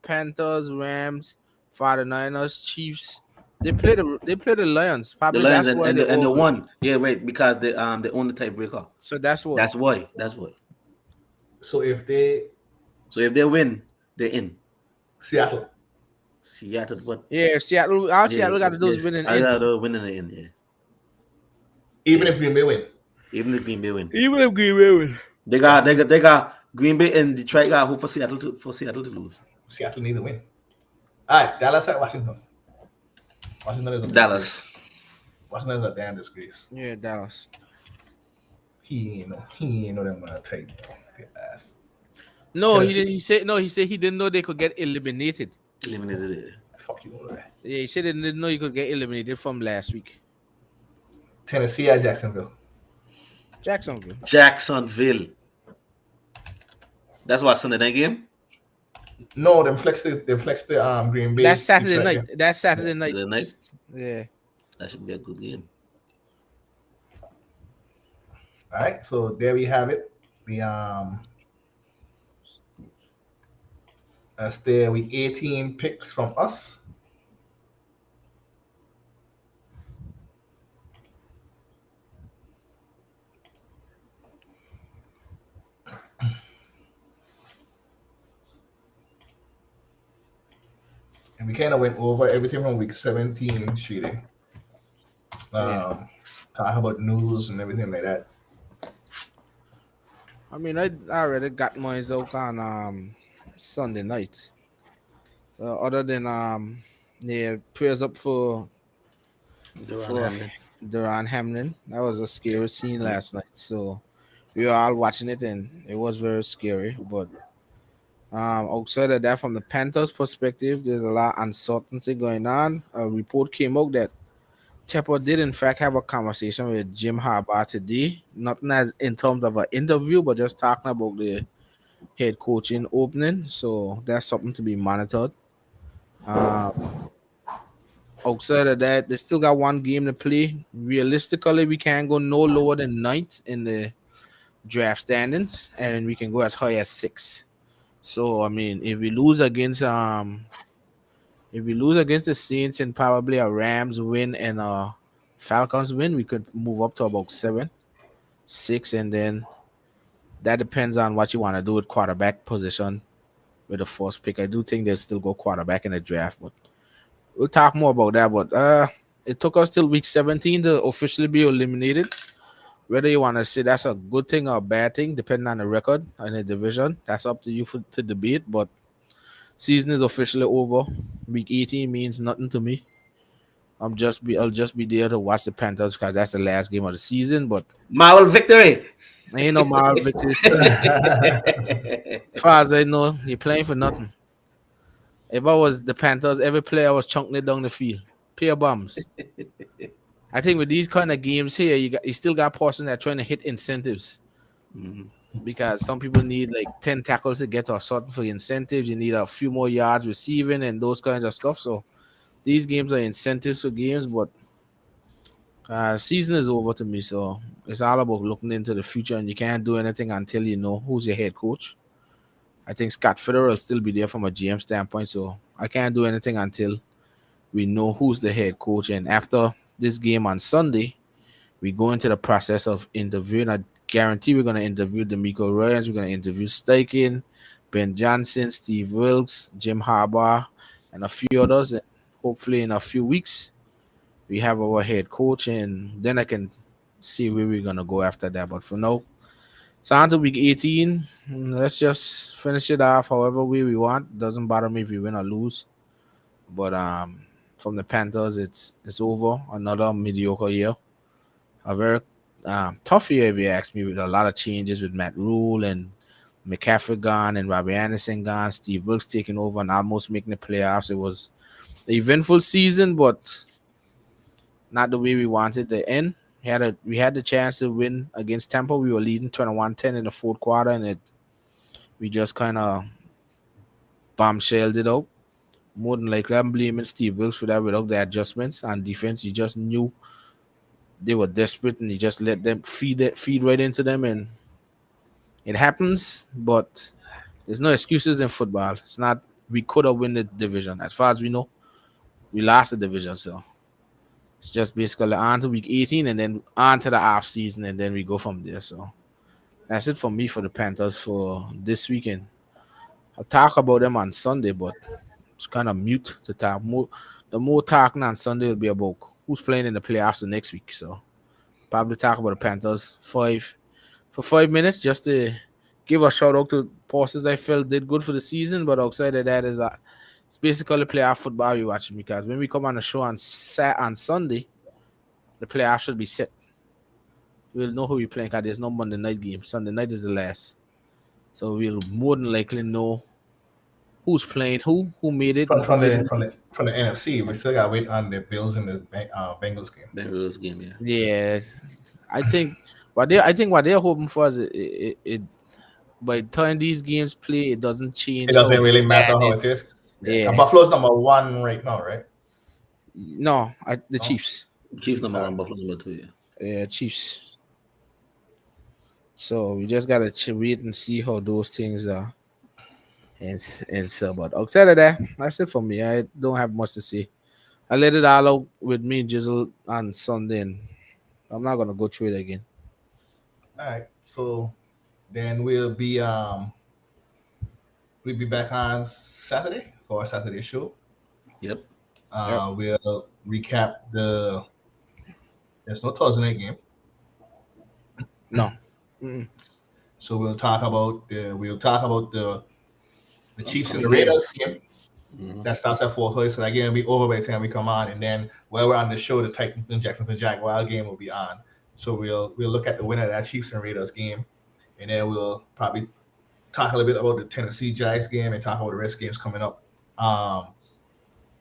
Panthers, Rams, 49ers, Chiefs. They play the Lions. The Probably Lions that's why they and the over. one. Yeah, right. Because they own the tiebreaker. So that's why. That's why. That's why. So if they So if they win, they're in. Seattle, Seattle, what? Yeah, all Yeah, Seattle got to do is yes. win and I in. got to win in the end. Yeah, even yeah. if Green Bay win, Even if Green Bay win, Even if Green Bay win. they got Green Bay and Detroit got hope for Seattle to lose. Seattle need to win. All right, Dallas at Washington. Washington is a disgrace. Dallas. Washington is a damn disgrace. Yeah, Dallas. He ain't know them gonna take the ass. No, he Tennessee, didn't. He said he didn't know they could get eliminated. Eliminated it. fuck you, all right. Yeah, he said he didn't know you could get eliminated from last week. Tennessee at Jacksonville. Jacksonville. Jacksonville. That's what Sunday night game. No, they flex the Green Bay. That's Saturday Detroit night. game. That's Saturday night. The night. Yeah. That should be a good game. All right, so there we have it. The there we 18 picks from us. And we kind of went over everything from week 17 shooting. Yeah. Talk about news and everything like that. I mean, I already got mine out on Sunday night. Other than yeah, prayers up for Duran Hamlin. That was a scary scene last night. So we were all watching it and it was very scary. But outside of that, from the Panthers' perspective, there's a lot of uncertainty going on. A report came out that Tepper did in fact have a conversation with Jim Harbaugh today. Nothing as in terms of an interview, but just talking about the head coaching opening. So that's something to be monitored. Outside of that, they still got one game to play. Realistically, we can't go no lower than ninth in the draft standings, and we can go as high as 6. So I mean, if we lose against the Saints and probably a Rams win and a Falcons win, we could move up to about 7, 6, and then that depends on what you want to do with quarterback position with the first pick. I do think they'll still go quarterback in the draft, but we'll talk more about that. But it took us till week 17 to officially be eliminated. Whether you want to say that's a good thing or a bad thing, depending on the record and the division, that's up to you to debate. But season is officially over. Week 18 means nothing to me. I'll just be there to watch the Panthers because that's the last game of the season. But Marvel victory. ain't no moral victory. As far as I know, you're playing for nothing. If I was the Panthers, every player was chunking it down the field. Pure bums. I think with these kind of games here, you still got portions that are trying to hit incentives Mhm. because some people need like 10 tackles to get or something for incentives. You need a few more yards receiving and those kinds of stuff. So these games are incentives for games, but season is over to me. So it's all about looking into the future, and you can't do anything until you know who's your head coach. I think Scott Fitterer will still be there from a GM standpoint, so I can't do anything until we know who's the head coach. And after this game on Sunday, we go into the process of interviewing. I guarantee we're going to interview D'Amico Ryans, we're going to interview Steichen, Ben Johnson, Steve Wilkes, Jim Harbaugh, and a few others. And hopefully, in a few weeks, we have our head coach, and then I can see where we're going to go after that. But for now, it's on to week 18. Let's just finish it off however way we want. Doesn't bother me if we win or lose. But from the Panthers, it's over. Another mediocre year. A very tough year, if you ask me, with a lot of changes with Matt Rule and McCaffrey gone and Robbie Anderson gone, Steve Wilkes taking over and almost making the playoffs. It was an eventful season, but not the way we wanted to end. We had the chance to win against Tampa. We were leading 21-10 in the fourth quarter, and we just kind of bombshelled it out. More than likely, I'm blaming Steve Wilkes for that. Without the adjustments on defense, you just knew they were desperate, and you just let them feed right into them, and it happens. But there's no excuses in football. It's not we could have won the division. As far as we know, we lost the division, so it's just basically on to week 18 and then on to the off season, and then we go from there. So that's it for me for the Panthers for this weekend. I'll talk about them on Sunday, but it's kind of mute to talk. The more talking on Sunday will be about who's playing in the playoffs the next week. So probably talk about the Panthers 5 minutes just to give a shout out to persons I felt did good for the season. But outside of that, it's basically playoff football you're watching, because when we come on the show on Sunday, the playoff should be set. We'll know who we're playing because there's no Monday night game. Sunday night is the last. So we'll more than likely know who's playing who made it, and who didn't. From the NFC, we still got to wait on the Bills and the Bengals game. Bengals game, yeah. Yeah, I think what they're hoping for is it by the time these games play, it doesn't change. It doesn't really matter bad how it is. Yeah. And Buffalo's number 1 right now, right? No, the Chiefs. Chiefs number 1, Buffalo number 2, yeah. Yeah, Chiefs. So we just gotta wait and see how those things are. And so, but outside of that, that's it for me. I don't have much to say. I let it all out with me and Jizzle on Sunday, and I'm not gonna go through it again. All right. So then we'll be back on Saturday for our Saturday show. Yep. We'll recap there's no Thursday night game. No. So we'll talk about the Chiefs and the Raiders game. Mhm. That starts at 4:30. So that game will be over by the time we come on. And then while we're on the show, the Titans and Jacksonville Jaguars game will be on. So we'll look at the winner of that Chiefs and Raiders game, and then we'll probably talk a little bit about the Tennessee Jags game and talk about the rest games coming up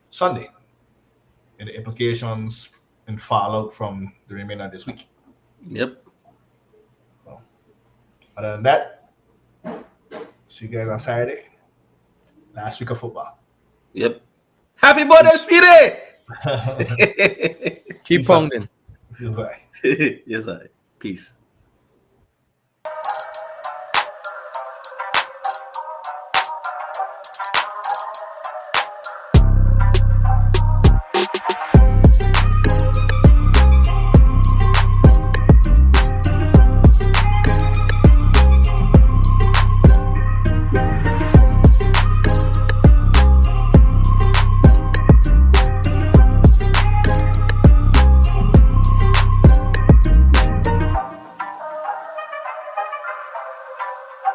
Sunday and the implications and fallout from the remainder of this week. Yep. So, other than that, see you guys on Saturday. Last week of football. Yep. Happy birthday, Speedy! Keep pounding. Yes, Yes, I. Peace.